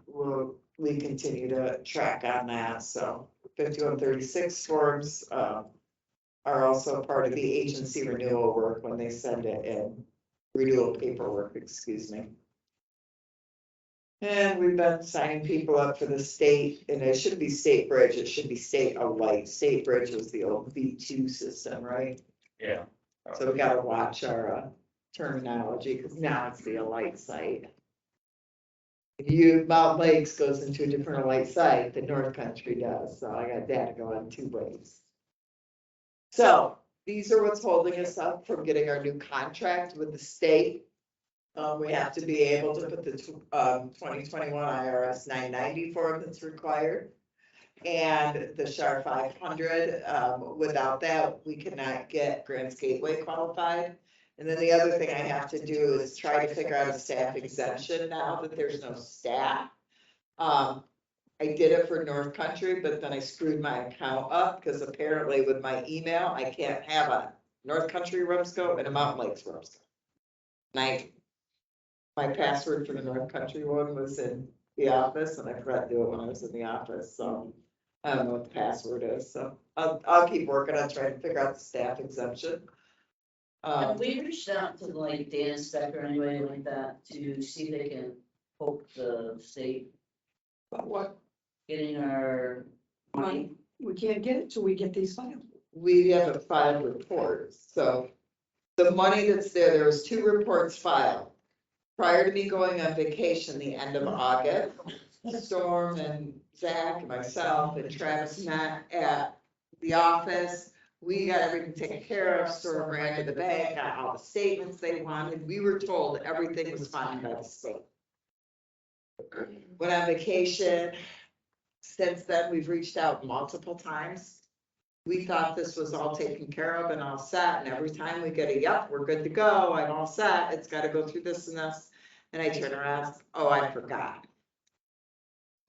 we continue to track on that, so 5136 forms are also part of the agency renewal work when they send it in, renewal paperwork, excuse me. And we've been signing people up for the state, and it shouldn't be State Bridge, it should be State Alight. State Bridge was the old V2 system, right? Yeah. So we gotta watch our terminology, because now it's the Alight site. Mountain Lakes goes into a different Alight site than North Country does, so I got data going 2 ways. So these are what's holding us up from getting our new contract with the state. We have to be able to put the 2021 IRS 990 form that's required. And the SHAR 500, without that, we cannot get Grants Gateway qualified. And then the other thing I have to do is try to figure out a staff exemption now that there's no staff. I did it for North Country, but then I screwed my account up, because apparently with my email, I can't have a North Country REMSCO and a Mountain Lakes REMSCO. My password for the North Country one was in the office, and I forgot to do it when I was in the office, so I don't know what the password is, so I'll keep working on trying to figure out the staff exemption. Have we reached out to like data inspector or anybody like that to see if they can poke the state But what, getting our money? we can't get it till we get these filed. We haven't filed reports, so the money that's there was 2 reports filed. Prior to me going on vacation, the end of August, Storm and Zach and myself and Travis met at the office. We got everything taken care of. Storm ran to the bank, got all the statements they wanted. We were told everything was fine by the state. Went on vacation. Since then, we've reached out multiple times. We thought this was all taken care of and all set, and every time we get a, yep, we're good to go, I'm all set, it's gotta go through this and this. And I turn around, oh, I forgot.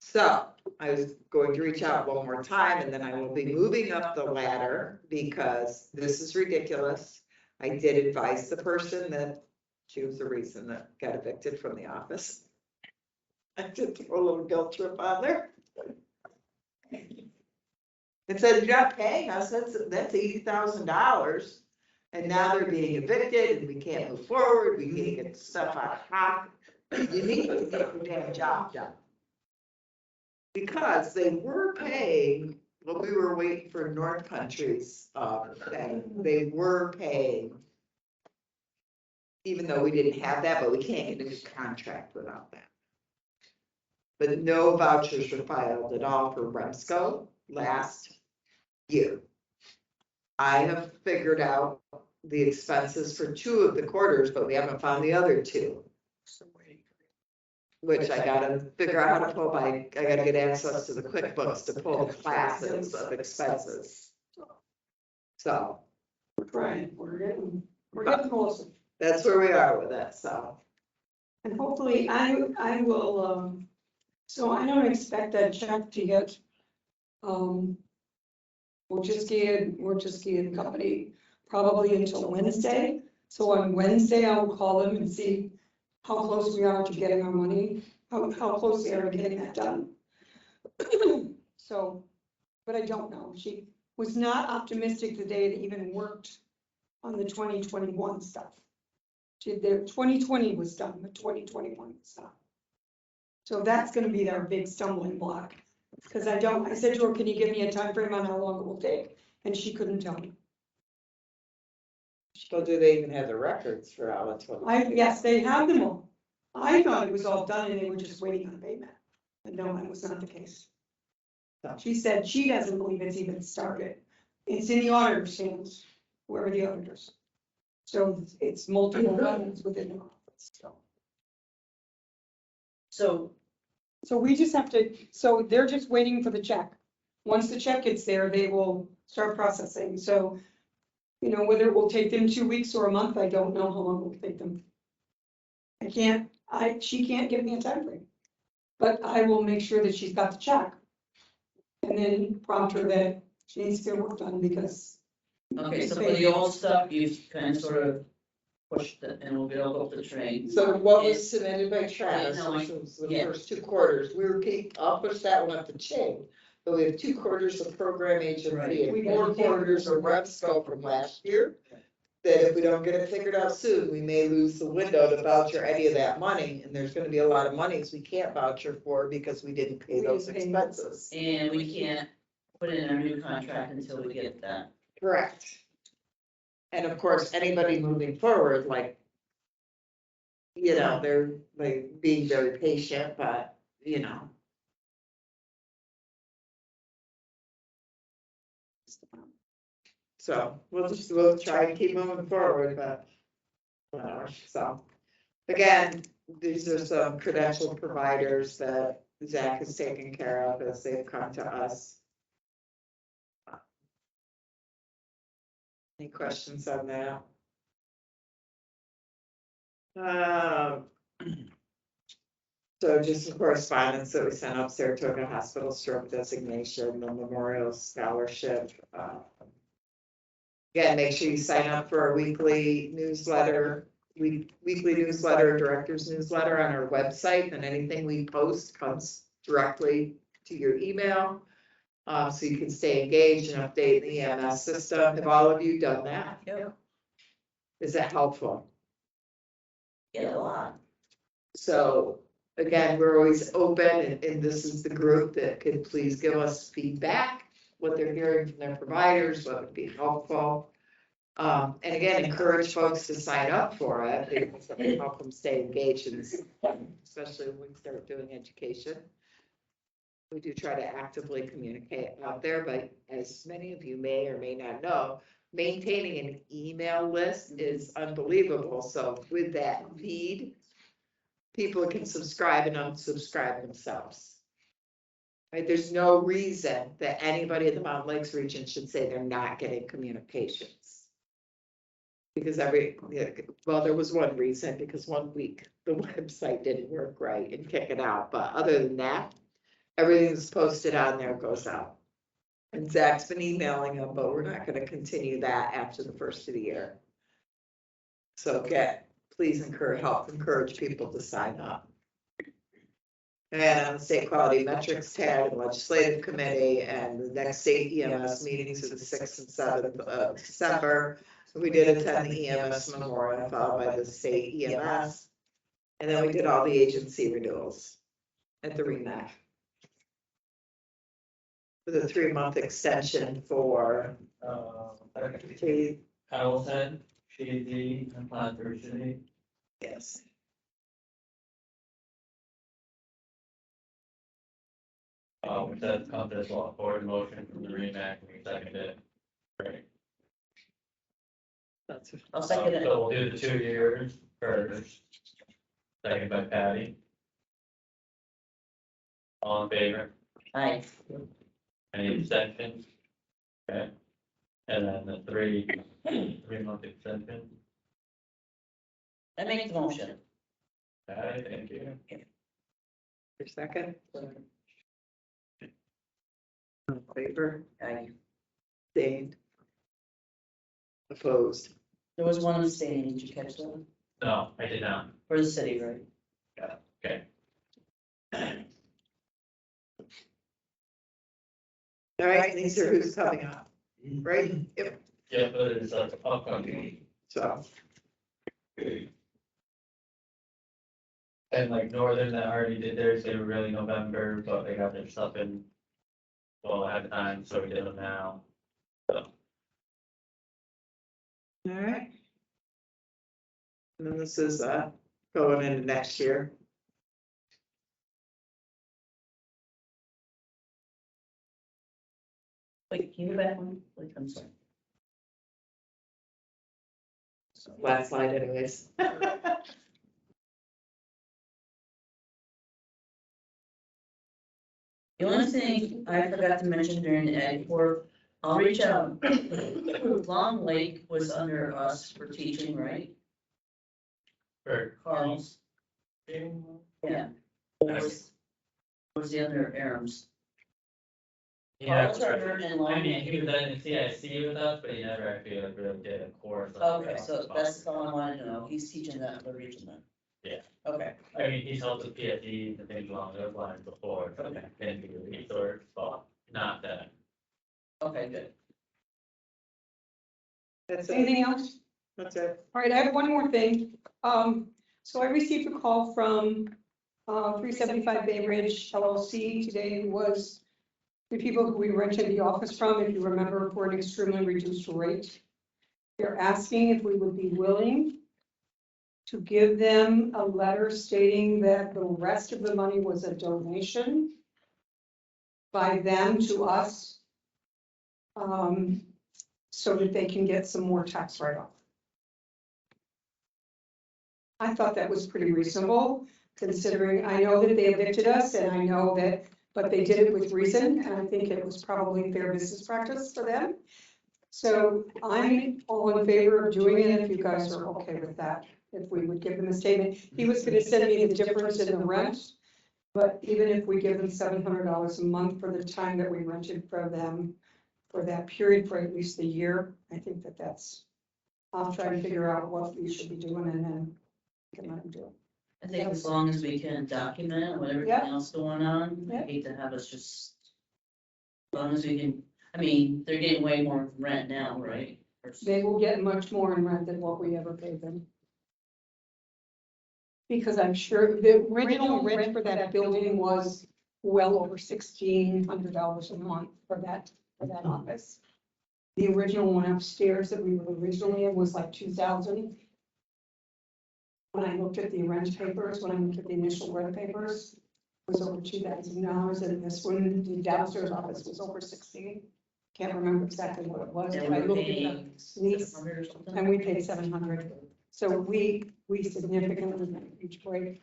So I was going to reach out one more time, and then I will be moving up the ladder, because this is ridiculous. I did advise the person that she was the reason that got evicted from the office. I did throw a little guilt trip on there. and said, you're not paying us, that's $80,000. And now they're being evicted and we can't move forward, we can't get stuff out of pocket. You need to get your damn job done. Because they were paying, when we were waiting for North Country's, thing, they were paying. Even though we didn't have that, but we can't get a new contract without that. But no vouchers were filed at all for REMSCO last year. I have figured out the expenses for 2 of the quarters, but we haven't found the other 2. Which I gotta figure out how to pull I gotta get access to the QuickBooks to pull the classes of expenses. So. We're trying, we're getting closer. That's where we are with it, so. And hopefully I will, so I don't expect that check to get, we're just getting company probably until Wednesday. So on Wednesday, I will call them and see how close we are to getting our money, how close we are to getting that done. So, but I don't know. She was not optimistic the day it even worked on the 2021 stuff. The 2020 was done, but 2021 was not. So that's gonna be our big stumbling block. Because I said to her, can you give me a time frame on how long it will take? And she couldn't tell me. Well, do they even have the records for all of 20? Yes, they have them all. I thought it was all done and they were just waiting on payment. But no, that was not the case. She said she doesn't believe it's even started. It's in the auditor's hands, whoever the auditors. So it's multiple levels within the office, So we just have to, so they're just waiting for the check. Once the check gets there, they will start processing. So, you know, whether it will take them 2 weeks or a month, I don't know how long it will take them. She can't give me a time frame. But I will make sure that she's got the check. And then prompt her that she needs to get work done because. Okay, so for the old stuff, you've kind of sort of pushed it and we'll get all up the train. So what was submitted by Travis, No, which was the yeah. first 2 quarters, I'll push that one up the chain. But we have 2 quarters of program HMP Right. and 4 quarters of REMSCO from last year. That if we don't get it figured out soon, we may lose the window to voucher any of that money, and there's gonna be a lot of monies we can't voucher for because we didn't pay those expenses. And we can't put in our new contract until we get that. Correct. And of course, anybody moving forward, like, you know, they're like being very patient, but, you know. So we'll try and keep moving forward, but, so. Again, these are some credential providers that Zach has taken care of as they've come to us. Any questions on that? So just some correspondence that we sent up, Saratoga Hospital stroke designation, the memorial scholarship. Again, make sure you sign up for our weekly newsletter, director's newsletter on our website, and anything we post comes directly to your email. So you can stay engaged and update the EMS system. Have all of you done that? Yep. Is that helpful? Get a lot. So again, we're always open, and this is the group that could please give us feedback, what they're hearing from their providers, what would be helpful. And again, encourage folks to sign up for it, because it can help them stay engaged, especially when we start doing education. We do try to actively communicate out there, but as many of you may or may not know, maintaining an email list is unbelievable. So with that feed, people can subscribe and unsubscribe themselves. Right? There's no reason that anybody in the Mountain Lakes region should say they're not getting communications. Because there was one reason, because 1 week the website didn't work right and kick it out. But other than that, everything that's posted on there goes out. And Zach's been emailing them, but we're not going to continue that after the first of the year. So please help encourage people to sign up. And on the state quality metrics tab, legislative committee, and the next state EMS meetings are the 6th and 7th of December. So we did attend the EMS memorial followed by the state EMS. And then we did all the agency renewals at the REMAC. With a 3-month extension for Hamilton, Shazy, and Plattsburgh City. yes. Which does come to this law forward motion from the REMAC, and we seconded it. Right. I'll second it. So we'll do the 2 years first. Second by Patty. All in favor? Aye. Any abstentions? Okay. And then the 3-month extension. I make the motion. Patty, thank you. Your second? All in favor? Aye. Abstained? Opposed? There was one abstaining, did you catch that? No, I did not. For the city, right? Okay. All right, these are who's coming up, right? Yep. Yeah, but it's upcoming. So, And like Northern that already did theirs, they were really November, but they got their stuff in. Well, ahead of time, so we did them now. all right. And then this is, going into next year. Wait, can you go back one? Wait, I'm sorry. Last slide anyways. The only thing I forgot to mention during the ag report, I'll reach out. Long Lake was under us for teaching, right? For Carl's, yeah. Or was he under Aram's? Yeah, Carl's under and Long I mean, Lake. he was in the CIC with us, but he never actually like really did a course. Okay, so that's all I wanted to know. He's teaching that for the region then. Yeah. Okay. I mean, he's helped with PFDs and things along those lines before, so Okay. can be a resource, but not that. Okay, good. That's it. Anything else? That's it. All right, I have one more thing. So I received a call from 375 Bay Ridge LLC today, who was the people who we rented the office from, if you remember, for an extremely reduced rate. They're asking if we would be willing to give them a letter stating that the rest of the money was a donation by them to us, so that they can get some more tax write-off. I thought that was pretty reasonable, considering I know that they evicted us and I know that, but they did it with reason, and I think it was probably fair business practice for them. So I'm all in favor of doing it if you guys are okay with that, if we would give them a statement. He was gonna send me the difference in the rent, but even if we give them $700 a month for the time that we rented for them, for that period, for at least a year, I think that that's, I'll try and figure out what we should be doing and then we can let them do it. I think as long as we can document what everything Yeah. else going on, I Yeah. hate to have us just. As long as we can, I mean, they're getting way more rent now, right? They will get much more in rent than what we ever paid them. Because I'm sure the original rent for that building was well over $1,600 a month for that office. The original one upstairs that we were originally in was like 2,000. When I looked at the rent papers, when I looked at the initial rent papers, it was over $2,000, and this one, the downstairs office was over 16. Can't remember exactly what it was, And but I we're looked at paying the lease, 700 or something? and we paid 700. So we significantly each break.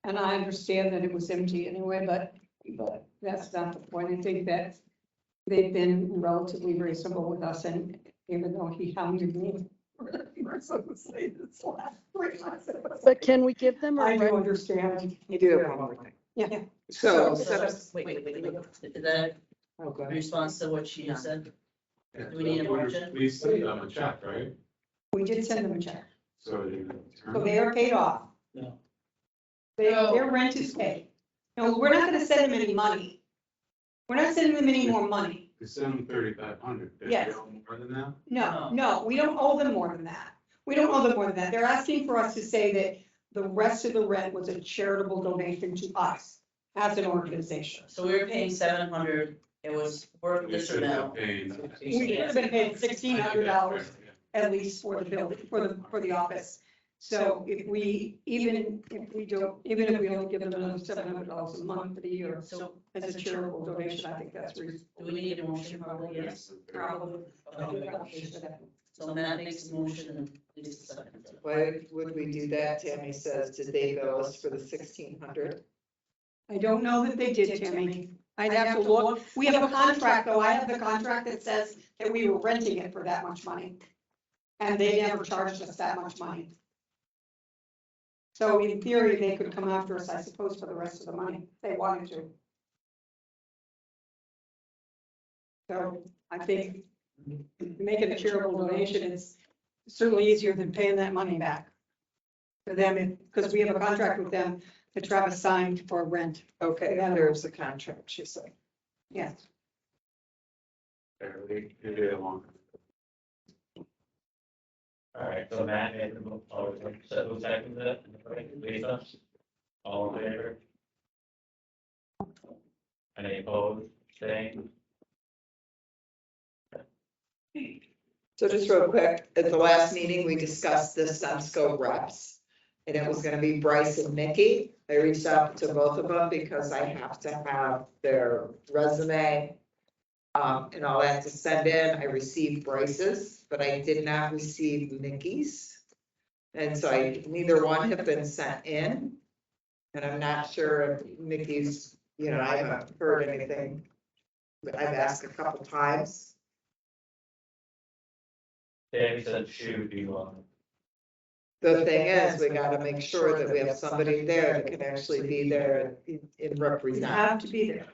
And I understand that it was empty anyway, but that's not the point. I think that they've been relatively reasonable with us, and even though he hounded me. So to say this last 3 months, it was But like, can we give them a I do rent? understand. You do have one more thing. Yeah. So, Is that oh, go a ahead. response to what she just said? Yeah, Do we need a so motion? We sent them a check, right? We did send them a check. So. So they are paid off. No. Their rent is paid. No, we're not gonna send them any money. We're not sending them any more money. To send them 3,500. Yes. More than that? No, we don't owe them more than that. We don't owe them more than that. They're asking for us to say that the rest of the rent was a charitable donation to us as an organization. So we were paying 700, it was worth We this should have amount. paid. We should have been paid $1,600 at least for the building, for the office. So if we only give them another $700 a month for the year, So as a charitable donation, I think that's reasonable. do we need a motion probably? Yes. Probably. So Matt makes a motion and Lisa seconds it. Why would we do that? Tammy says, did they bill us for the 1,600? I don't know that they did, Tammy. I'd have to look. We have a contract, though. I have the contract that says that we were renting it for that much money. And they never charged us that much money. So in theory, they could come after us, I suppose, for the rest of the money, if they wanted to. So I think making a charitable donation is certainly easier than paying that money back for them, because we have a contract with them that Travis signed for rent. Okay, there's the contract, she said. Yes. Barely, it is long. All right, so Matt made the move, so who seconded it? Lisa? All in favor? Any opposed, staying? So just real quick, at the last meeting, we discussed the REMSCO reps. And it was gonna be Bryce and Mickey. I reached out to both of them because I have to have their resume and all that to send in. I received Bryce's, but I did not receive Mickey's. And so neither one have been sent in. And I'm not sure if Mickey's, I haven't heard anything. But I've asked a couple times. Danny said shoot, do you want? The thing is, we gotta make sure that we have somebody there that can actually be there and You represent. have to be there.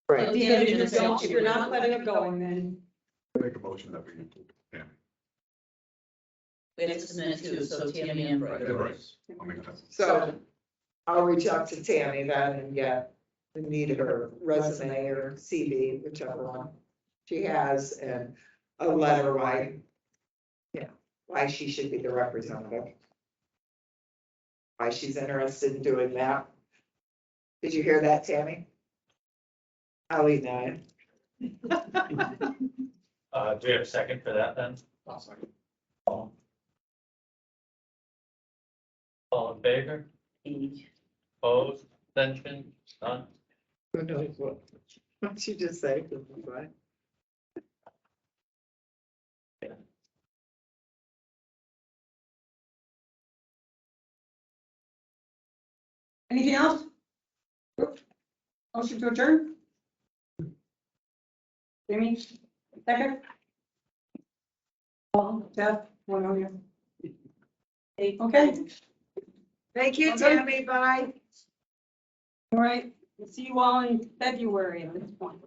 Right. If you're not letting it going, then Make a motion that we include Tammy. We have to submit two, so Tammy and Yeah, Bryce. right. I'll make that. So I'll reach out to Tammy then and get, need her resume or CV, whichever one she has, and a letter why she should be the representative. Why she's interested in doing that. Did you hear that, Tammy? I'll email you. Do we have a second for that then? All in favor? Opposed, abstention, none? Who knows what she just say? Right? anything else? Motion to adjourn? Jamie, second? Jeff, one on you. Okay, Thank you, Tammy, bye. all right, we'll see you all in February at this point.